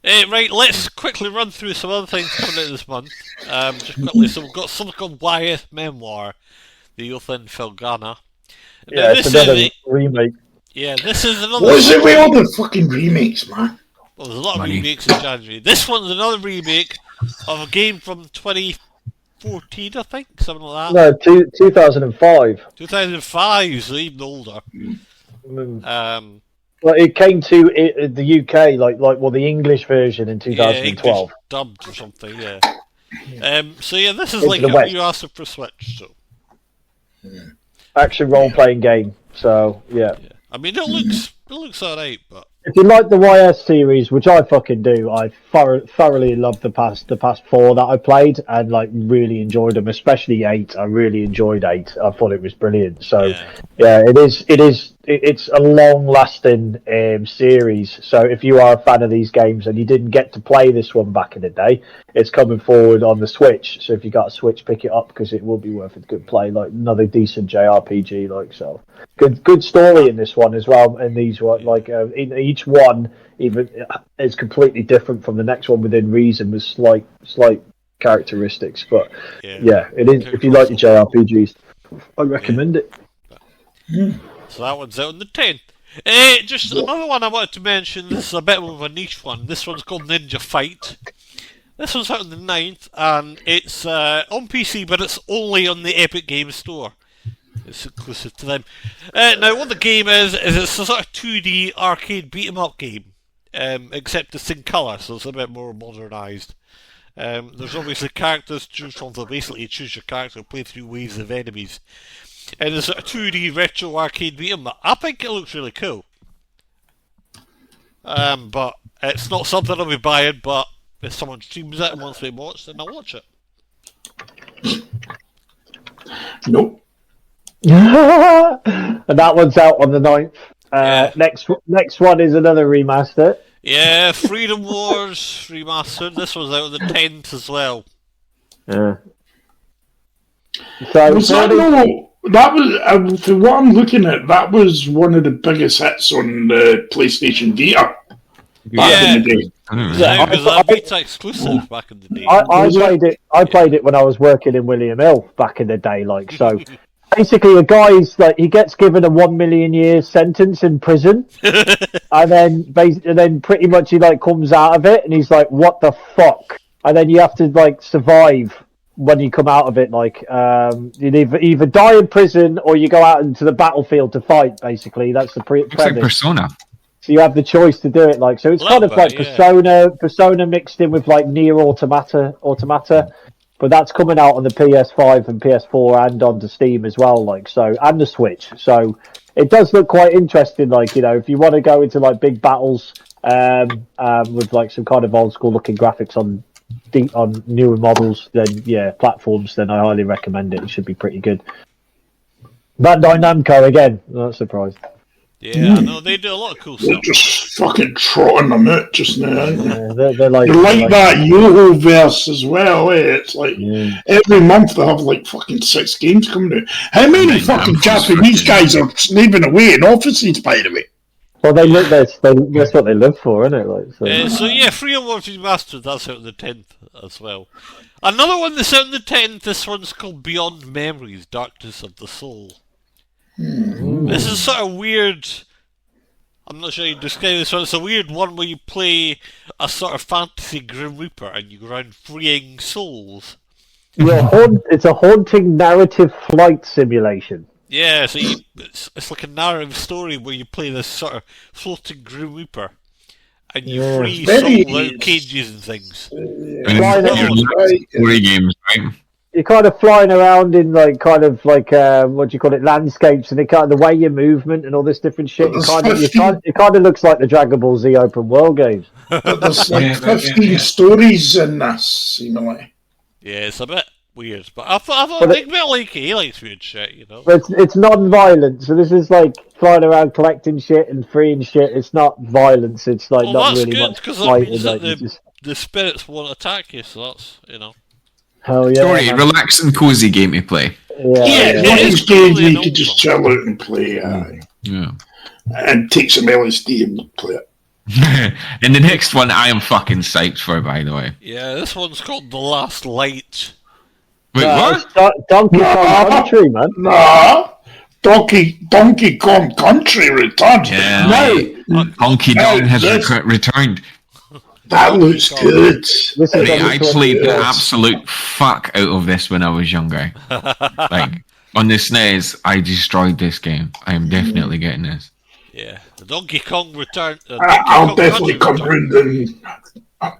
right, let's quickly run through some other things coming out this month. Just quickly, so we've got something called YS Memoir, the Yothan Felgana. Yeah, it's another remake. Yeah, this is another... What is it with all the fucking remakes, man? Well, there's a lot of remakes in January. This one's another remake of a game from 2014, I think, something like that. No, 2005. 2005, so even older. Well, it came to the UK, like the English version in 2012. English dubbed or something, so this is like a remaster for Switch. So action role-playing game. So yeah. I mean, it looks alright, but if you like the YS series, which I fucking do, I thoroughly love the past 4 that I played, and like really enjoyed them, especially 8. I really enjoyed 8. I thought it was brilliant. So yeah, it's a long-lasting series. So if you are a fan of these games and you didn't get to play this one back in the day, it's coming forward on the Switch. So if you got a Switch, pick it up, because it will be worth a good play. Like another decent JRPG, like so. Good story in this one as well. And these were like in each one, even is completely different from the next one within reason, with slight characteristics. But yeah, it is. If you like the JRPGs, I recommend it. So that one's out on the 10th. Just another one I wanted to mention. This is a bit of a niche one. This one's called Ninja Fight. This one's out on the 9th, and it's on PC, but it's only on the Epic Games Store. It's exclusive to them. Now, what the game is it's a sort of 2D arcade beat-em-up game, except it's in colour, so it's a bit more modernised. There's obviously characters to choose from, so basically you choose your character, play through waves of enemies. And it's a 2D retro arcade beat-em-up. I think it looks really cool. But it's not something I'll be buying, but if someone streams it and wants me to watch, then I'll watch it. Nope. And that one's out on the 9th. Next one is another remaster. Yeah, Freedom Wars Remastered. This one's out on the 10th as well. Yeah. So Was that no? That was for what I'm looking at. That was one of the biggest hits on the PlayStation Vita back in the day. It was a Vita exclusive back in the day. I played it when I was working in William Hill back in the day. Like, so basically, a guy's like, he gets given a 1 million year sentence in prison, and then pretty much he like comes out of it, and he's like, "What the fuck?" And then you have to like survive when you come out of it. Like, you either die in prison or you go out into the battlefield to fight. Basically, that's the premise. It's like Persona. So you have the choice to do it, like, so it's kind of like Persona mixed in with like Nier Automata, but that's coming out on the PS5 and PS4 and onto Steam as well, like, so, and the Switch. So it does look quite interesting, like, you know, if you want to go into like big battles with like some kind of old school looking graphics on newer models, then yeah, platforms, then I highly recommend it. It should be pretty good. Bandai Namco again, not surprised. Yeah, I know, they do a lot of cool They're stuff. just fucking trotting them out just now. Yeah, they're like that Yoho verse as well. It's like every month they have like fucking 6 games coming out. How many fucking Japanese guys are slaving away in offices, by the way? Well, that's what they live for, isn't it? Like, so yeah, Freedom Wars Remastered, that's out on the 10th as well. Another one that's out on the 10th, this one's called Beyond Memories, Darkness of the Soul. This is sort of weird. I'm not sure you describe this one. It's a weird one where you play a sort of fantasy Grim Reaper and you go around freeing souls. It's a haunting narrative flight simulation. Yeah, so it's like a narrative story where you play this sort of floating Grim Reaper and you free souls out of cages and things. Story games, right? You're kind of flying around in like kind of like what do you call it, landscapes, and the way your movement and all this different shit. It kind of looks like the Dragon Ball Z open world games. But there's like 15 stories in this, seemingly. Yeah, it's a bit weird, but I thought Nick might like it. He likes weird shit, you know. But it's non-violent, so this is like flying around collecting shit and freeing shit. It's not violence. It's like not that's really good, much because that fighting. means that Like, the spirits won't attack you, so that's, you know. Hell yeah, Story, relax and cozy game to play. Yeah, one of these games you can just chill out and play. Yeah. And take some LSD and play it. And the next one I am fucking psyched for, by the way. Yeah, this one's called The Last Light. Wait, what? Donkey Kong Country, man. Nah. Donkey Kong Country returned. Yeah, Donkey Kong has returned. That looks good. I played the absolute fuck out of this when I was younger. Like, on the SNES, I destroyed this game. I am definitely getting this. Yeah, the Donkey Kong return. I'll definitely come round and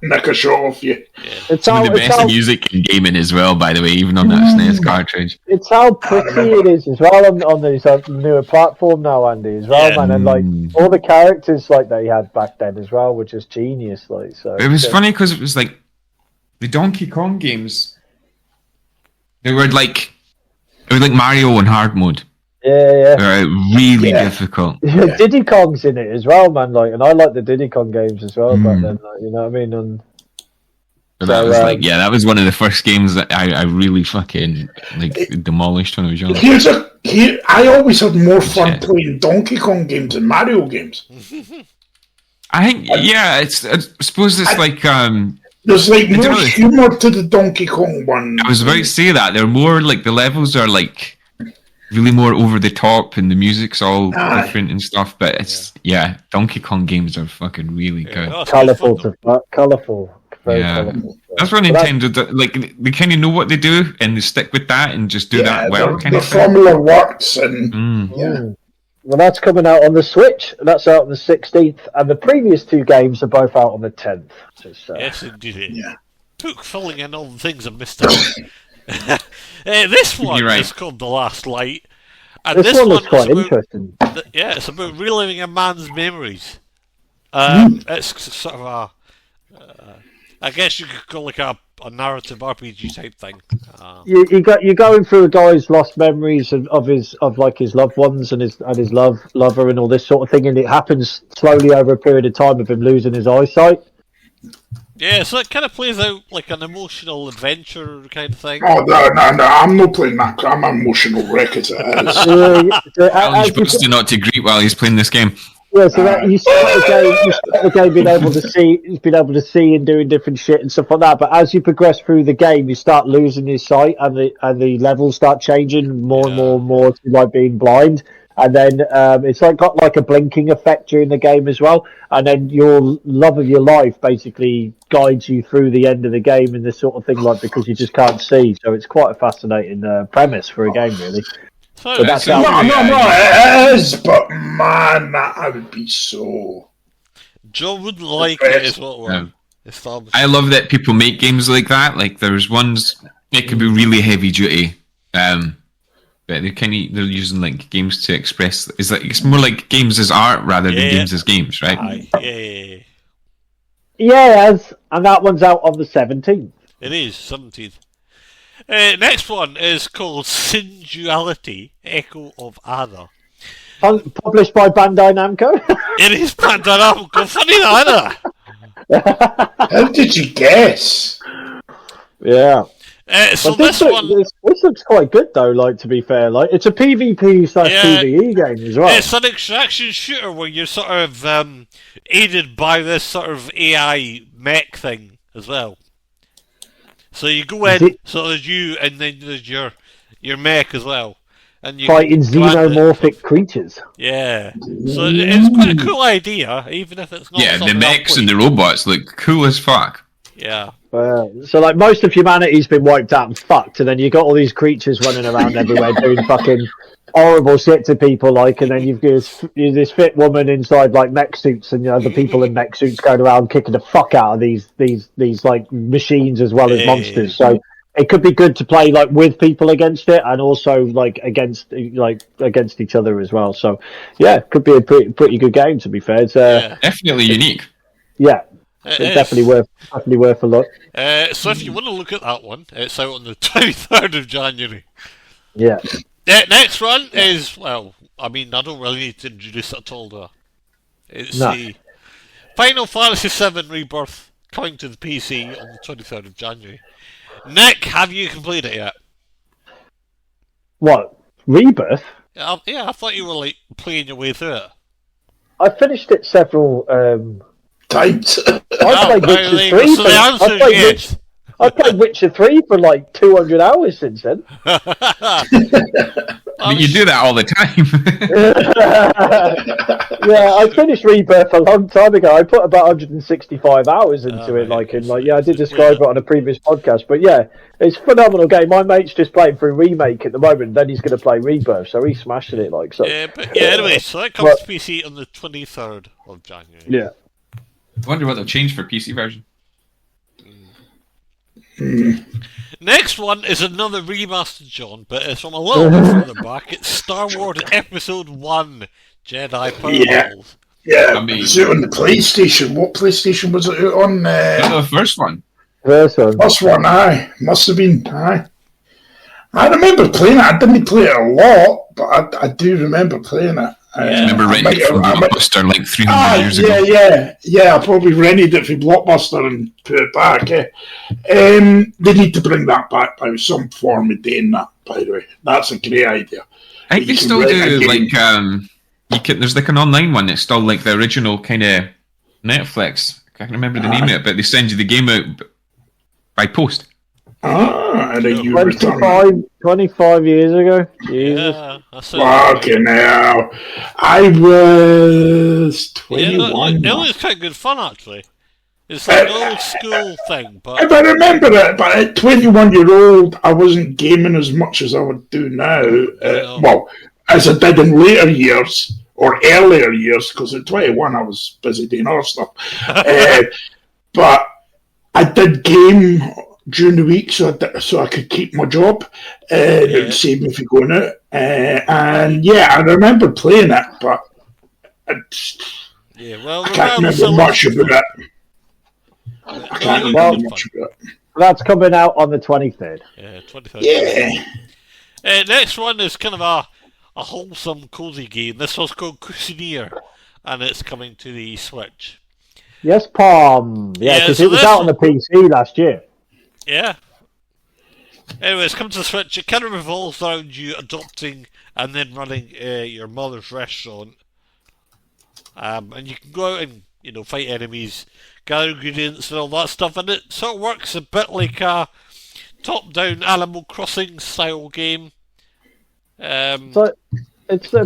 nick a shot off you. Yeah. It's Some of the best music in gaming as well, by the way, even on that SNES cartridge. It's how pretty it is as well on this newer platform now, Andy, as well, man. And like all the characters like they had back then as well were just genius. Like, so it was funny because it was like the Donkey Kong games. They were like Mario on hard mode. Yeah. They're really difficult. Diddy Kong's in it as well, man. Like, and I like the Diddy Kong games as well back then. Like, you know what I mean? And that was that was one of the first games that I really fucking demolished when I was young. I always had more fun playing Donkey Kong games than Mario games. I think I suppose it's there's like more humour to the Donkey Kong one. I was about to say that they're more like the levels are like really more over the top and the music's all different and stuff. But it's Donkey Kong games are fucking really good. Colourful. Very colourful. That's what Nintendo like. They kind of know what they do and they stick with that and just do that well. The formula works, and Well, that's coming out on the Switch. That's out on the 16th, and the previous 2 games are both out on the 10th. Yes, indeed. Yeah. Took filling in all the things I missed out. This one is called The Last Light. And this one looks quite interesting. It's about reliving a man's memories. It's sort of a... I guess you could call it like a narrative RPG type thing. You're going through a guy's lost memories of his loved ones and his lover and all this sort of thing, and it happens slowly over a period of time of him losing his eyesight. Yeah, so it kind of plays out like an emotional adventure kind of thing. Oh, no, I'm not playing that. I'm an emotional wreck as it is. Well, you're supposed to not to greet while he's playing this game. Yeah, so that you start the game being able to see and doing different shit and stuff like that. But as you progress through the game, you start losing your sight, and the levels start changing more and more to like being blind. And then it's like got like a blinking effect during the game as well. And then your love of your life basically guides you through the end of the game and this sort of thing, like because you just can't see. So it's quite a fascinating premise for a game, really. So that's No, it is, but man, I would be so... Joe wouldn't like it, is what we're establishing. I love that people make games like that. Like there's ones it could be really heavy duty, but they're using like games to express. It's more like games as art rather than games as games, right? Yeah, and that one's out on the 17th. It is 17th. Next one is called Singularity, Echo of Ada. Published by Bandai Namco. It is Bandai Namco. Funny that, How did you guess? Yeah. So this looks quite good though. Like, to be fair, like it's a PvP/PvE game as well. It's an extraction shooter where you're sort of aided by this sort of AI mech thing as well. So you go in, so there's you, and then there's your mech as well, and you fighting xenomorphic creatures. Yeah, so it's quite a cool idea, even if it's not. Yeah, the mechs and the robots look cool as fuck. Yeah. So like most of humanity's been wiped out and fucked, and then you got all these creatures running around everywhere doing fucking horrible shit to people, like, and then you've got this fit woman inside like mech suits, and the people in mech suits going around kicking the fuck out of these like machines as well as monsters. So it could be good to play like with people against it, and also like against each other as well. So yeah, it could be a pretty good game, to be fair. It's definitely unique. Yeah. It's definitely worth a look. So if you want to look at that one, it's out on the 23rd of January. Yeah. Next one is, well, I mean, I don't really need to introduce it at all, do I? It's the Final Fantasy VII Rebirth coming to the PC on the 23rd of January. Nick, have you completed it yet? What? Rebirth? Yeah, I thought you were like playing your way through it. I finished it several times. I played Witcher 3. So the answer is yes. I played Witcher 3 for like 200 hours since then. You do that all the time. Yeah, I finished Rebirth a long time ago. I put about 165 hours into it. I did describe it on a previous podcast. But yeah, it's a phenomenal game. My mate's just playing through Remake at the moment. Then he's going to play Rebirth, so he's smashing it. Anyway, so that comes to PC on the 23rd of January. Yeah. I wonder what they'll change for PC version. Next one is another remaster, John, but it's from a little bit further back. It's Star Wars Episode 1 Jedi Power Balls. Yeah, it was out on the PlayStation. What PlayStation was it out on? The first one. First one, aye. Must have been, aye. I remember playing it. I didn't play it a lot, but I do remember playing it. I remember renting it from Blockbuster like 300 years ago. Yeah, I probably rented it from Blockbuster and put it back. They need to bring that back by some form of doing that, by the way. That's a great idea. I think they still do, like, there's like an online one that's still like the original kind of Netflix. I can't remember the name of it, but they send you the game out by post. And then you 25 years ago. Jesus. Yeah, fucking hell. I was 21. It was quite good fun, actually. It's like an old school thing. But if I remember it, but at 21-year-old, I wasn't gaming as much as I would do now. Well, as I did in later years, or earlier years, because at 21 I was busy doing other stuff. But I did game during the week, so I could keep my job. It would save me from going out. And yeah, I remember playing it, but I can't remember much about it. That's coming out on the 23rd. Yeah, 23rd. Yeah. Next one is kind of a wholesome, cozy game. This one's called Cuisinier, and it's coming to the Switch. Yes, Palm. Yeah, because so it was out on the PC last year. Yeah. Anyway, it's come to the Switch. It kind of revolves around you adopting and then running your mother's restaurant. And you can go out and, fight enemies, gather ingredients and all that stuff. And it sort of works a bit like a top-down Animal Crossing style game. So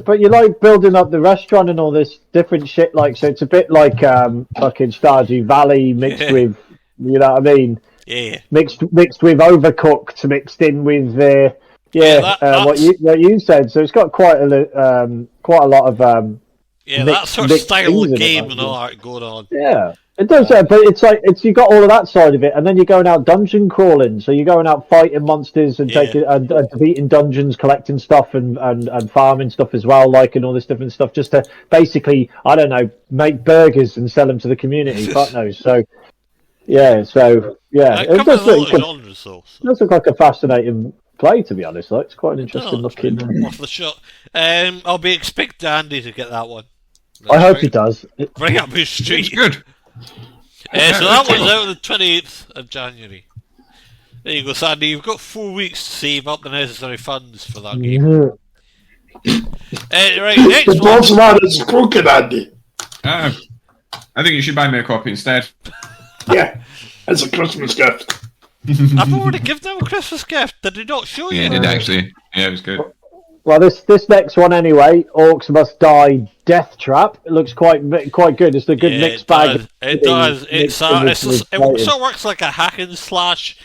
but you like building up the restaurant and all this different shit. So it's a bit like fucking Stardew Valley mixed with, you know what I mean? Yeah. Mixed with Overcooked, mixed in with what you said. So it's got quite a lot of that sort of style of game and all that going on. Yeah, it does. But it's you got all of that side of it, and then you're going out dungeon crawling. So you're going out fighting monsters and taking and defeating dungeons, collecting stuff and farming stuff as well, and all this different stuff, just to basically, I don't know, make burgers and sell them to the community. Fuck knows. So. Yeah, it does look like a fascinating play, to be honest. It's quite an interesting looking. Off the shot. I'll be expecting Andy to get that one. I hope he does. Bring up his street. It's good. So that one's out on the 28th of January. There you go, Sandy. You've got 4 weeks to save up the necessary funds for that game. Right, next the one. man is crooked, Andy. I think you should buy me a copy instead. Yeah, as a Christmas gift. I've already given them a Christmas gift. Did they not show you? Yeah, it did actually. Yeah, it was good. Well, this next one anyway, Orcs Must Die Death Trap. It looks quite good. It's a good mixed bag. It does. It sort of works like a hack and slash,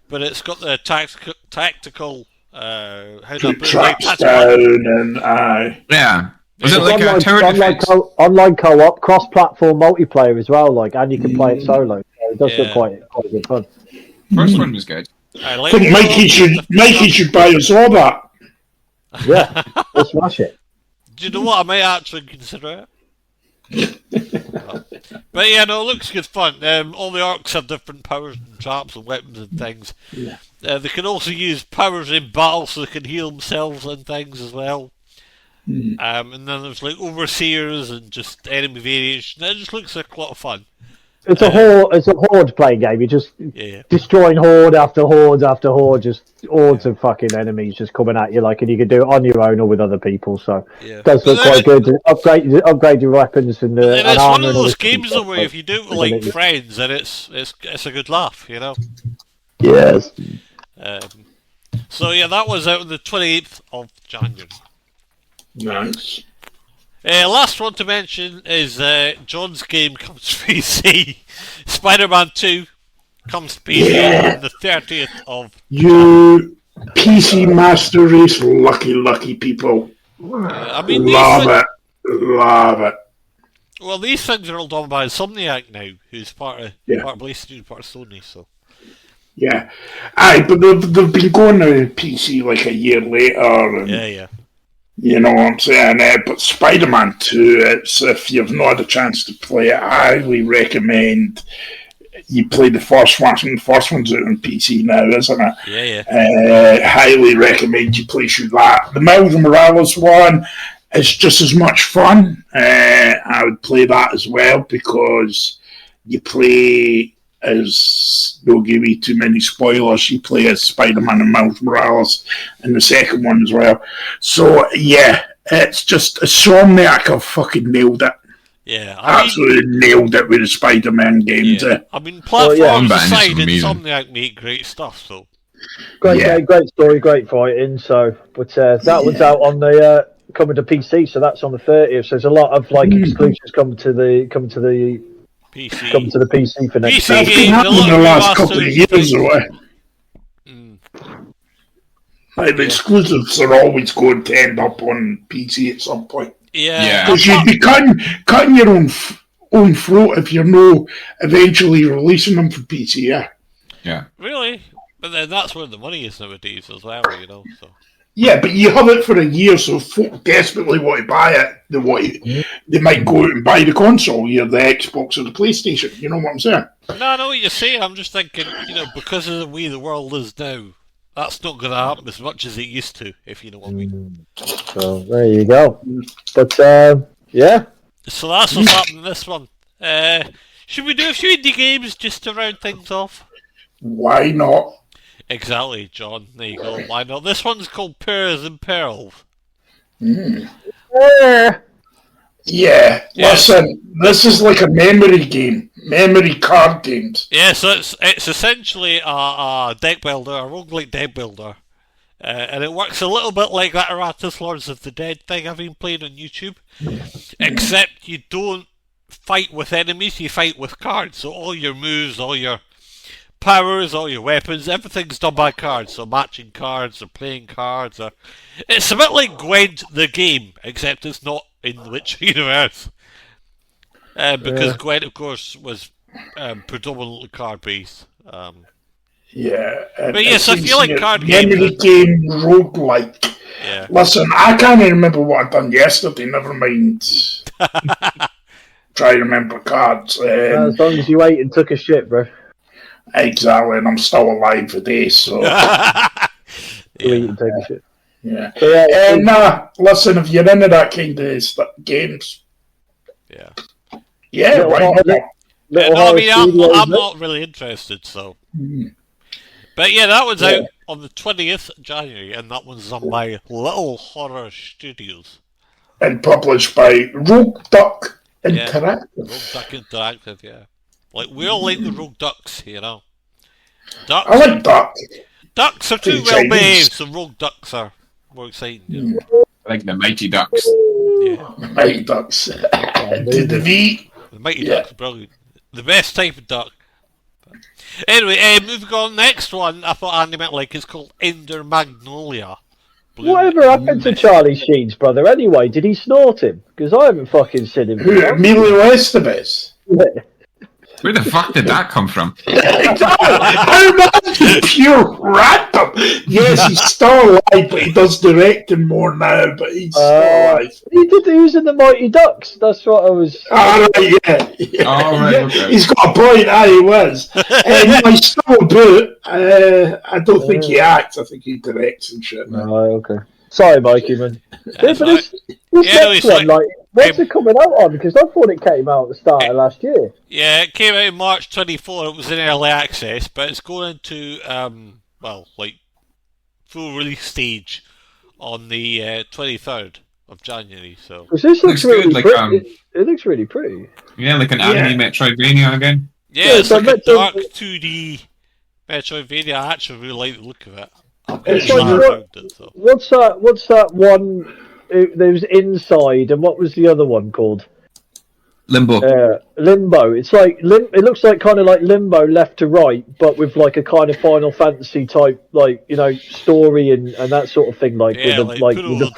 but it's got the tactical. Traps down and yeah. Was it like a tower defense? Online co-op, cross-platform multiplayer as well, and you can play it solo. So it does look quite good fun. First one was good. I think Mikey should buy us all that. Yeah, we'll smash it. Do you know what? I might actually consider it. But yeah, no, it looks good fun. All the orcs have different powers and traps and weapons and things. Yeah. They can also use powers in battle, so they can heal themselves and things as well. And then there's overseers and just enemy variation. It just looks like a lot of fun. It's a horde playing game. You're just destroying horde after horde after horde, just hordes of fucking enemies just coming at you, and you can do it on your own or with other people. So it does look quite good. Upgrade your weapons and it's one of those games though where if you do it with friends, then it's a good laugh, Yes. So yeah, that was out on the 28th of January. Nice. Last one to mention is John's game comes to PC. Spider-Man 2 comes to PC on the 30th of... You PC Master Race lucky people. Love it. Well, these things are all done by Insomniac now, who's part of PlayStation, part of Sony, so... Yeah. Aye, but they've been going to PC a year later. And, yeah. You know what I'm saying? But Spider-Man 2, if you've not had a chance to play it, I highly recommend you play the first one. The first one's out on PC now, isn't it? Yeah. Highly recommend you play through that. The Miles Morales one is just as much fun. I would play that as well because you play as, don't give me too many spoilers, you play as Spider-Man and Miles Morales in the second one as well. So, yeah, it's just, Insomniac have fucking nailed it. Yeah. Absolutely nailed it with the Spider-Man games. Platforms aside, Insomniac make great stuff, so. Great story, great fighting, so, but that one's out on the, coming to PC, so that's on the 30th, so there's a lot of, exclusives coming to the PC. Come to the PC for next year. It's been happening in the last couple of years away. The exclusives are always going to end up on PC at some point. Yeah. Because you'd be cutting your own throat if you're no eventually releasing them for PC, Yeah. Really? But then that's where the money is nowadays as well, so. Yeah, but you have it for a year, so folk desperately want to buy it. They might go out and buy the console, the Xbox or the PlayStation. You know what I'm saying? No, I know what you're saying. I'm just thinking, because of the way the world is now, that's not going to happen as much as it used to, if you know what I mean. So, there you go. But, yeah. So that's what's happening in this one. Should we do a few indie games just to round things off? Why not? Exactly, John. There you go. Why not? This one's called Pears and Pearls. Yeah, listen, this is like a memory game. Memory card games. Yeah, so it's essentially a deck builder, a roguelike deck builder. And it works a little bit like that Erratus Lords of the Dead thing I've been playing on YouTube. Except you don't fight with enemies, you fight with cards. So all your moves, all your powers, all your weapons, everything's done by cards. So matching cards or playing cards. It's a bit like Gwent the game, except it's not in the Witcher universe. Because Gwent, of course, was predominantly card-based. Yeah. But yes, I feel like card memory game roguelike. Yeah. Listen, I can't even remember what I done yesterday, never mind. Try to remember cards. As long as you ate and took a shit, bro. Exactly, and I'm still alive today, so... You eat and take a shit. Yeah. Listen, if you're into that kind of games... Yeah. Yeah, why not? I'm not really interested, so... But yeah, that one's out on the 20th of January, and that one's on by Little Horror Studios. And published by Rogue Duck Interactive. Rogue Duck Interactive, yeah. Like, we all like the Rogue Ducks, you know. Ducks, I like Duck. Ducks are too well behaved, so Rogue Ducks are more exciting, you know. I like the Mighty Ducks. Yeah. The Mighty Ducks. The Mighty Ducks, brilliant. The best type of duck. Anyway, moving on, next one I thought Andy might like is called Ender Magnolia. Whatever happened to Charlie Sheen's brother anyway? Did he snort him? Because I haven't fucking seen him. Who, Emilio Estevez? Where the fuck did that come from? How much pure random? Yes, he's still alive, but he does directing more now, but he's still alive. He was in the Mighty Ducks. That's what I was... Right, yeah. Oh, right, okay. He's got a point, he was. He's still a boot. I don't think he acts, I think he directs and shit now. Right, okay. Sorry, Mikey, man. But this next one, when's it coming out on? Because I thought it came out at the start of last year. Yeah, it came out in March 24. It was in early access, but it's going into full release stage on the 23rd of January. So this looks really pretty. It looks really pretty. Yeah, like an anime Metroidvania again. Yeah, it's like a dark 2D Metroidvania. I actually really like the look of it. It's like, what's that one? There was Inside, and what was the other one called? Limbo. Limbo. It's like it looks like kind of like Limbo left to right, but with like a kind of Final Fantasy type, like, you know, story and that sort of thing, like with the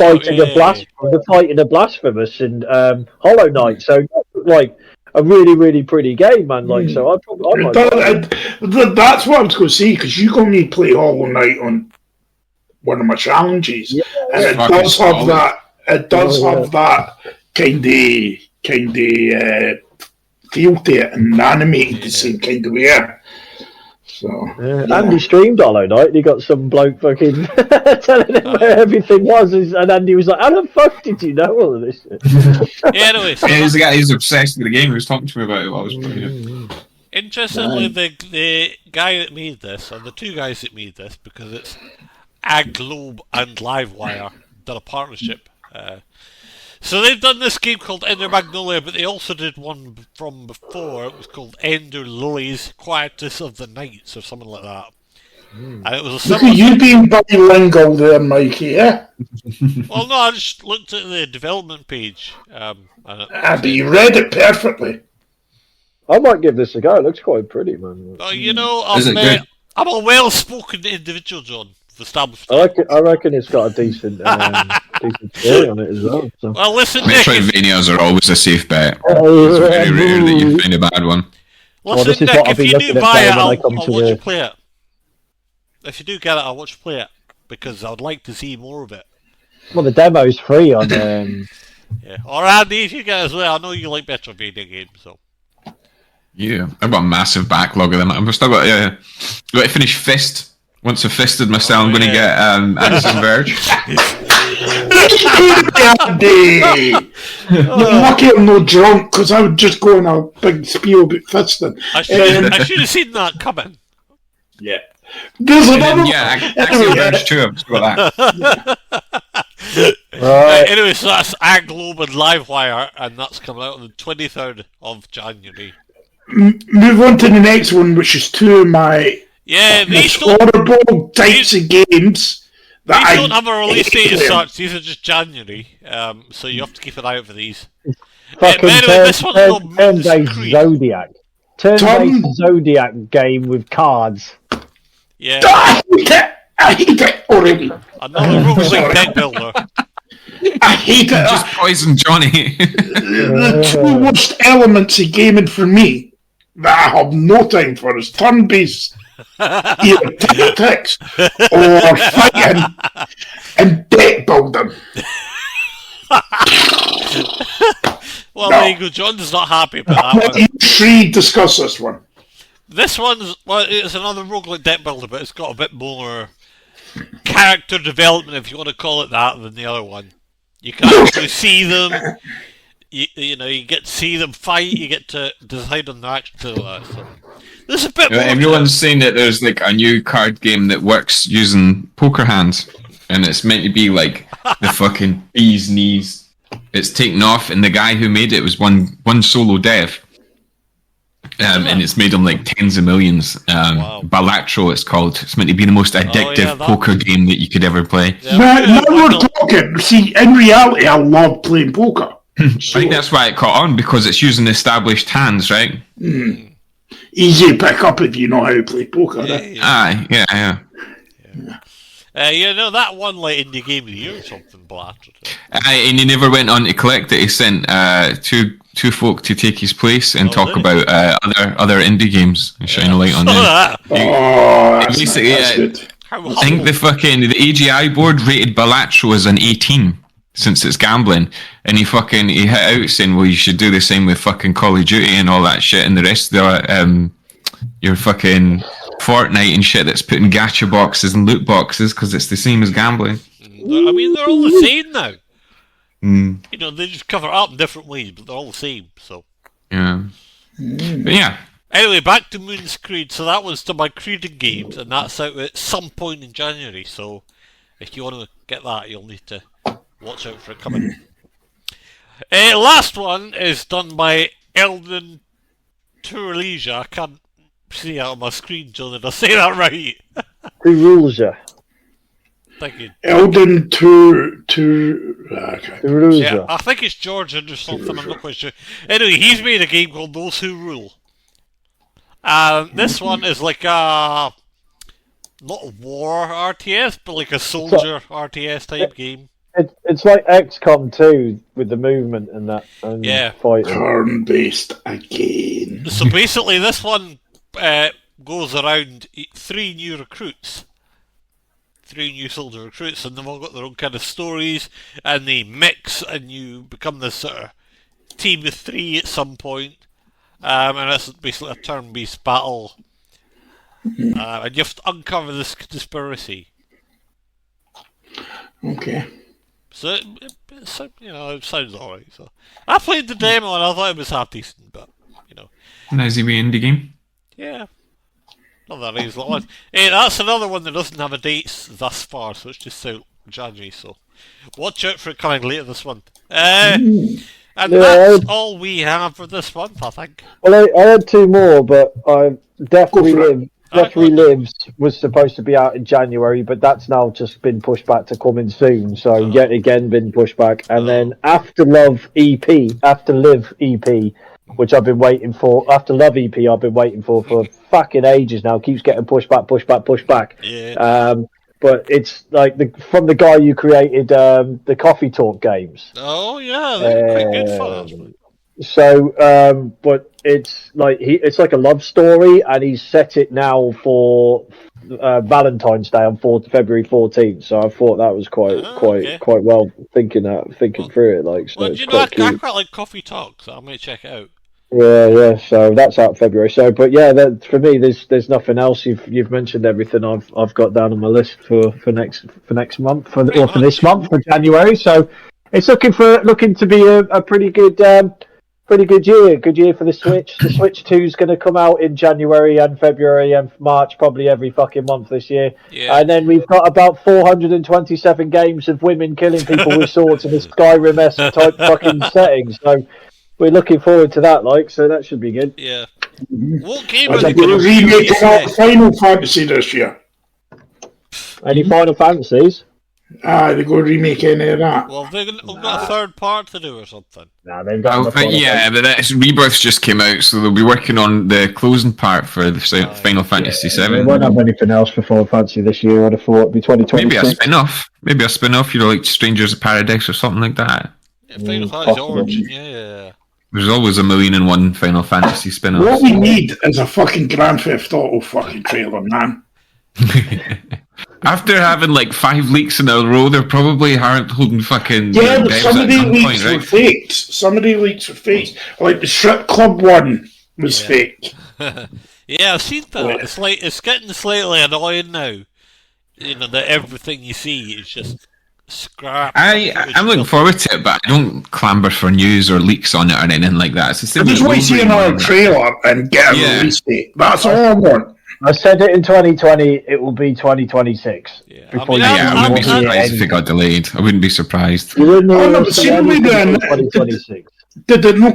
fighting of Blasphemous and Hollow Knight. So like a really, really pretty game, man. Like, so that's what I was going to say, because you got me play Hollow Knight on one of my challenges, and it does have that. It does have that kind of feel to it, and animated the same kind of way. So Andy streamed Hollow Knight, and he got some bloke fucking telling him where everything was, and Andy was like, "How the fuck did you know all of this shit?" Anyway, so he's the guy who's obsessed with the game. He was talking to me about it while I was playing it. Interestingly, the guy that made this, or the two guys that made this, because it's Aglobe and Livewire done a partnership. So they've done this game called Ender Magnolia, but they also did one from before. It was called Ender Lilies, Quietus of the Nights, or something like that. And it was a look at you being bilingual there, Mikey, yeah? Well, no, I just looked at the development page. But you read it perfectly. I might give this a go. It looks quite pretty, man. You know, I'm a well-spoken individual, John. I reckon it's got a decent story on it as well. So. Well, listen, Metroidvanias are always a safe bet. It's very rare that you find a bad one. Listen, Nick, if you do buy it, I'll watch you play it. If you do get it, I'll watch you play it, because I would like to see more of it. Well, the demo's free on... Yeah. Or Andy, if you get it as well, I know you like Metroidvania games, so... Yeah, I've got a massive backlog of them. I've still got to finish Fist. Once I've fisted myself, I'm going to get Addison Verge. Andy! You're lucky I'm not drunk, because I would just go on a big spiel about fisting. I should have seen that coming. Yeah. There's another Axial Verge 2, I've got that. Right. Anyway, so that's Aglobe and Livewire, and that's coming out on the 23rd of January. Move on to the next one, which is two of my these horrible types of games. These don't have a release date as such, these are just January, so you have to keep an eye out for these. Fucking this one's called turn-based Zodiac. Turn-based Zodiac game with cards. Yeah. I hate it already. Another roguelike deck builder. I hate it. Just poison Johnny. The two worst elements of gaming for me that I have no time for is turn-based, either tactics or fighting and deck building. Well, there you go. John's not happy about that one. You three discuss this one. This one's, it's another roguelike deck builder, but it's got a bit more character development, if you want to call it that, than the other one. You can actually see them. You know, you get to see them fight. You get to decide on their action. So there's a bit more. Everyone's saying that there's like a new card game that works using poker hands, and it's meant to be like the fucking bee's knees. It's taken off, and the guy who made it was one solo dev. And it's made them like tens of millions. Wow. Balatro, it's called. It's meant to be the most addictive poker game that you could ever play. Yeah, now we're talking. See, in reality, I love playing poker. I think that's why it caught on, because it's using established hands, right? Easy to pick up if you know how to play poker. Yeah. You know, that one like indie game of the year or something, Balatro. And he never went on to collect it. He sent two folk to take his place and talk about other indie games and shine a light on them. That's good. I think the AGI board rated Balatro as an 18 since it's gambling, and he hit out saying, well, you should do the same with fucking Call of Duty and all that shit, and the rest of your fucking Fortnite and shit that's putting gacha boxes and loot boxes because it's the same as gambling. I mean, they're all the same now. You know, they just cover it up in different ways, but they're all the same, so. Yeah. But yeah. Anyway, back to Moon's Creed. So that was to my Creed games, and that's out at some point in January, so if you want to get that, you'll need to watch out for it coming. Last one is done by Eldon Tourlesia. I can't see it on my screen, John, did I say that right? Who rules you? Thank you. Eldon Yeah, I think it's Georgian or something, I'm not quite sure. Anyway, he's made a game called Those Who Rule. This one is like a, not a war RTS, but like a soldier RTS type game. It's like XCOM 2 with the movement and that, and fighting. Turn-based again. So basically this one goes around 3 new recruits. 3 new soldier recruits, and they've all got their own kind of stories, and they mix, and you become this sort of team of 3 at some point. And it's basically a turn-based battle. And you have to uncover this conspiracy. Okay. So, it sounds alright. So I played the demo and I thought it was half decent, but, you know. Nice indie game. Yeah. Not that easy. That's another one that doesn't have a date thus far, so it's just out January, so watch out for it coming later this month. And that's all we have for this month, I think. Well, I had 2 more, but Death Relives was supposed to be out in January, but that's now just been pushed back to coming soon. So yet again been pushed back. And then After Live EP, which I've been waiting for. After Love EP, I've been waiting for fucking ages now. Keeps getting pushed back. Yeah. But it's like from the guy who created the Coffee Talk games. Oh yeah, they're quite good fun. So, but it's like it's like a love story, and he's set it now for Valentine's Day on February 14th. So I thought that was quite well thinking through it. Like, so well, it's you know, I cute. quite like Coffee Talk, so I might check it out. Yeah. So that's out in February. So, but yeah, for me, there's nothing else. You've mentioned everything I've got down on my list for next month for this month for January. So it's looking to be a pretty good year. Good year for the Switch. The Switch 2 is going to come out in January and February and March, probably every fucking month this year. Yeah. And then we've got about 427 games of women killing people with swords in a Skyrim-esque type fucking setting. So we're looking forward to that, so that should be good. Yeah. What game are They're they going to remaking Final Fantasy this year. Any Final Fantasies? They're going to remake any of that. Well, they've got a third part to do or something. Nah, they've got but Rebirth's just came out, so they'll be working on the closing part for the Final Fantasy VII. They won't have anything else for Final Fantasy this year. I'd have thought it'd be 2026. Maybe a spin-off, like Strangers of Paradise or something like that. Yeah, Final Fantasy Origin, yeah. There's always a million and one Final Fantasy spin-offs. What we need is a fucking Grand Theft Auto fucking trailer, man. After having 5 leaks in a row, they probably aren't holding fucking. Yeah, but some of the leaks were faked. Some of the leaks were faked. Like the strip club one was fake. Yeah, I've seen that. It's getting slightly annoying now. That everything you see is just scrap. I'm looking forward to it, but I don't clamber for news or leaks on it or anything like that. It's the same. I just want to see another trailer and get a release date. That's all I want. I said it in 2020. It will be 2026. Yeah, I wouldn't be surprised if it got delayed. I wouldn't be surprised. Did it not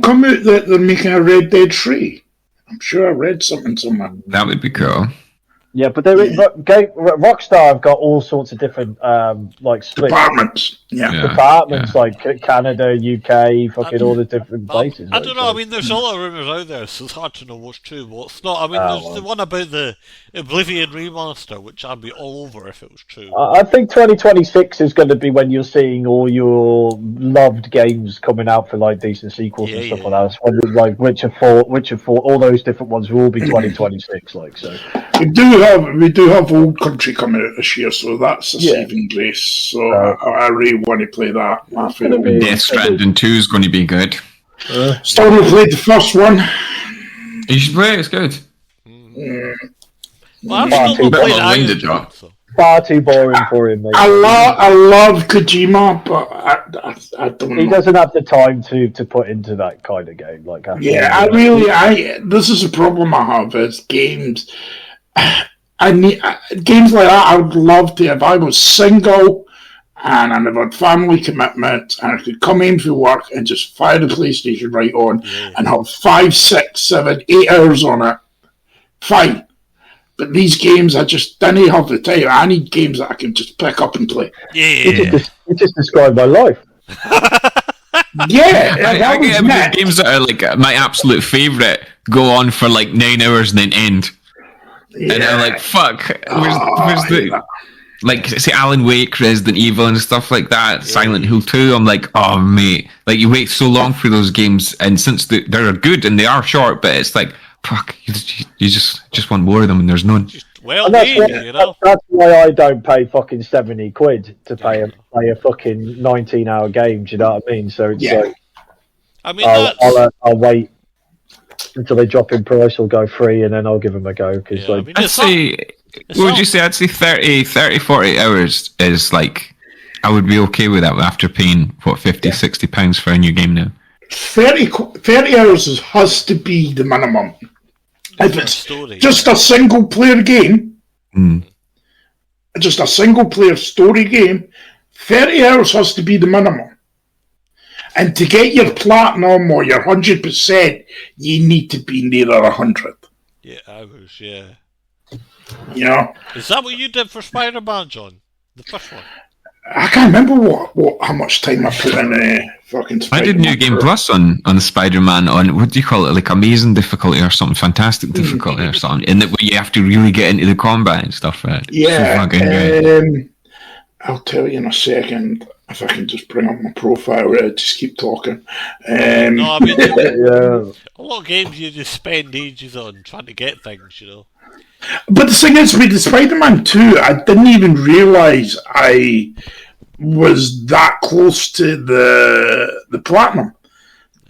come out that they're making a Red Dead 3? I'm sure I read something somewhere. That would be cool. Yeah, but Rockstar have got all sorts of different split departments. Departments like Canada, UK, fucking all the different places. I don't know. I mean, there's a lot of rumours out there, so it's hard to know what's true, what's not. I mean, there's the one about the Oblivion remaster, which I'd be all over if it was true. I think 2026 is going to be when you're seeing all your loved games coming out for decent sequels and stuff like that. Like Witcher 4, all those different ones will all be 2026. So. We do have Old Country coming out this year, so that's a saving grace. So I really want to play that. Death Stranding 2 is going to be good. Still haven't played the first one. You should play it, it's good. Well, I'm still playing it. Far too boring for him, mate. I love Kojima, but I don't know. He doesn't have the time to put into that kind of game. This is a problem I have, is games. I need games like that. I would love to, if I was single and I never had family commitment and I could come in for work and just fire the PlayStation right on and have 5, 6, 7, 8 hours on it. Fine. But these games, I just don't have the time. I need games that I can just pick up and play. Yeah. You just described my life. Yeah. I get games that are my absolute favourite go on for 9 hours and then end. Yeah. And I'm fuck, where's the... say Alan Wake, Resident Evil and stuff like that, Silent Hill 2, I'm oh mate, you wait so long for those games, and since they're good and they are short, but it's fuck, you just want more of them and there's none. That's why I don't pay fucking 70 quid to play a fucking 19-hour game, do you know what I mean? So it's I'll wait until they drop in price or go free, and then I'll give them a go. Cause I'd say 30, 40 hours is I would be okay with that after paying 50, 60 pounds for a new game now. 30 hours has to be the minimum. If it's just a single player game, just a single player story game, 30 hours has to be the minimum. And to get your platinum or your 100%, you need to be near 100. Yeah, hours, yeah. You know? Is that what you did for Spider-Man, John? The first one? I can't remember how much time I put in fucking Spider-Man. I did New Game Plus on the Spider-Man on, what do you call it, amazing difficulty or something, fantastic difficulty or something, in that where you have to really get into the combat and stuff, right? Yeah, I'll tell you in a second. If I can just bring up my profile, just keep talking. No, I mean, a lot of games you just spend ages on trying to get things, you know. But the thing is, with the Spider-Man 2, I didn't even realise I was that close to the platinum.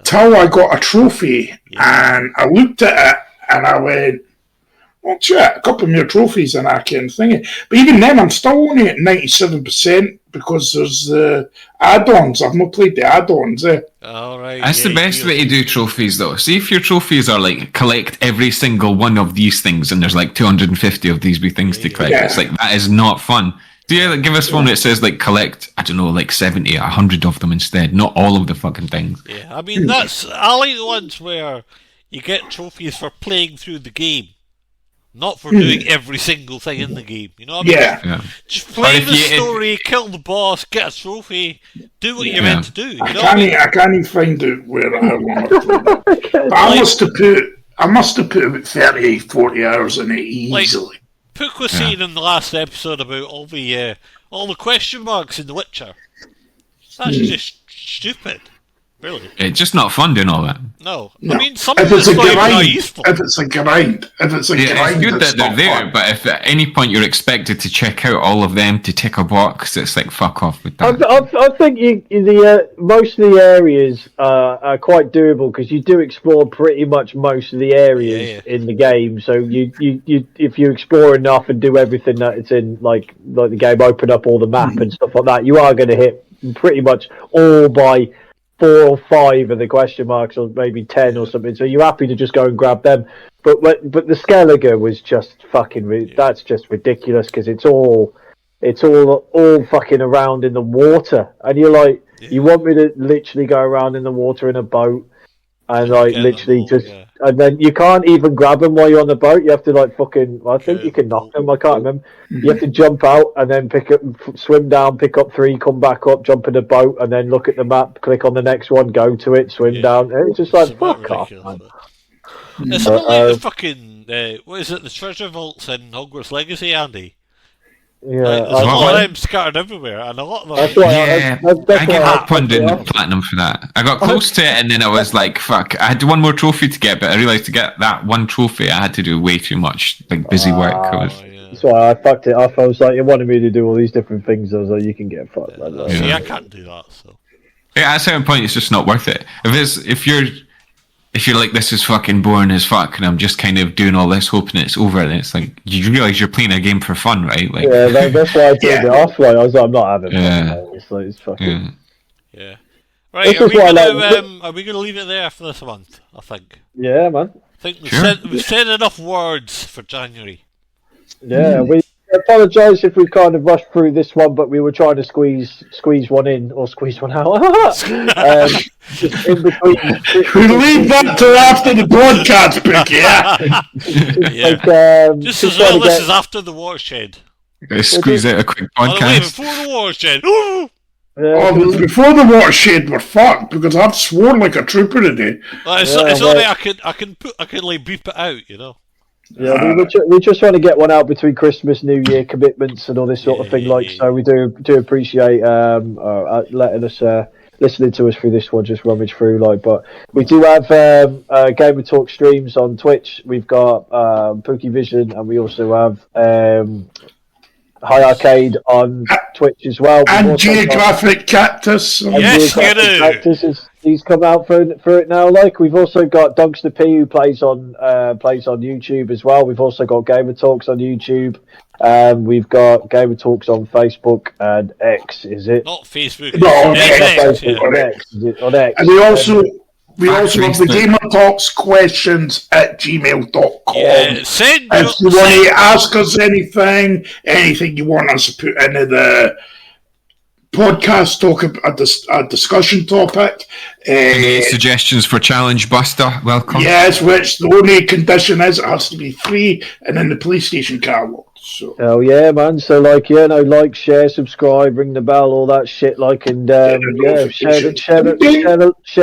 till I got a trophy, and I looked at it and I went, "Well, shit, a couple more trophies and I can thingy." But even then, I'm still only at 97% because there's the add-ons. I've not played the add-ons. All right. That's the best way to do trophies, though. See if your trophies are like collect every single one of these things, and there's like 250 of these wee things to collect. Yeah. It's like that is not fun. Do you give us one that says like collect? I don't know, like 70, 100 of them instead, not all of the fucking things. Yeah, I mean I like the ones where you get trophies for playing through the game. Not for doing every single thing in the game, you know what I mean? Yeah. Just play the story, kill the boss, get a trophy, do what you're meant to do. You know I can't even find out where I want to play that. But I must have put about 30, 40 hours in it easily. Pook was saying in the last episode about all the question marks in The Witcher. That's just stupid. Really. It's just not fun doing all that. No. I mean, some of if it's it's a not even that grind, useful. if it's a grind, It's good that they're there, but if at any point you're expected to check out all of them to tick a box, it's like fuck off with that. I think most of the areas are quite doable because you do explore pretty much most of the areas in the game. So you if you explore enough and do everything that it's in, like the game, open up all the map and stuff like that, you are going to hit pretty much all by 4 or 5 of the question marks, or maybe 10 or something. So you're happy to just go and grab them. But the Skellige was just fucking. That's just ridiculous because it's all fucking around in the water, and you're like, you want me to literally go around in the water in a boat, and like literally and then you can't even grab them while you're on the boat. You have to like fucking. I think you can knock them. I can't remember. You have to jump out and then swim down, pick up 3, come back up, jump in the boat, and then look at the map, click on the next one, go to it, swim down. And it's just like fuck off, man. It's something like the fucking what is it? The treasure vaults in Hogwarts Legacy, Andy. Yeah, there's a lot of them scattered everywhere, and a lot of them. That's why I get up on doing platinum for that. I got close to it, and then I was like, "Fuck!" I had one more trophy to get, but I realised to get that one trophy, I had to do way too much, like busy work. That's why I fucked it off. I was like, "You wanted me to do all these different things." I was like, "You can get fucked." See, I can't do that. So at a certain point, it's just not worth it. If you're like, this is fucking boring as fuck, and I'm just kind of doing all this hoping it's over, and it's like, you realise you're playing a game for fun, right? Like, yeah, that's why I turned it off. Like, I was like, I'm not having fun. It's like, it's fucking... Yeah. Right, are we going to leave it there for this month, I think? Yeah, man. I think we've said enough words for January. Yeah, we apologise if we kind of rushed through this one, but we were trying to squeeze one in or squeeze one out. Just in between. We'll leave that till after the broadcast, Pick, just as well, this is after the watershed. Squeeze out a quick podcast. By the way, before the watershed. Before the watershed, we're fucked because I've sworn like a trooper today. It's only I can like beep it out, you know. Yeah, we just want to get one out between Christmas, New Year commitments, and all this sort of thing. So we do appreciate letting us listening to us through this one, just rummage through. But we do have GamerTalkz streams on Twitch. We've got Pookie Vision, and we also have High Arcade on Twitch as well. And Geographic Cactus. Yes, you do. Cactus he's come out for it now. Like, we've also got Dunkster P, who plays on YouTube as well. We've also got GamerTalkz on YouTube. We've got GamerTalkz on Facebook and X. Is it? Not Facebook. On X. Is it on X? And we also have the GamerTalkz questions at gmail.com. Yeah, if you want to ask us anything you want us to put into the podcast, talk about a discussion topic. Any suggestions for Challenge Buster? Welcome. Yes, which the only condition is it has to be free and in the PlayStation catalog. So. Oh yeah, man. So like, share, subscribe, ring the bell, all that shit. Like, and share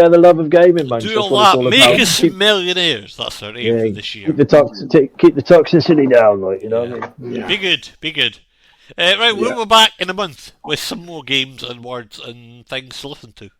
the love of gaming, man. Do all that. Make us millionaires. That's our aim for this year. Keep the toxicity down, like, you know what I mean? Yeah. Be good. Right, we'll be back in a month with some more games and words and things to listen to.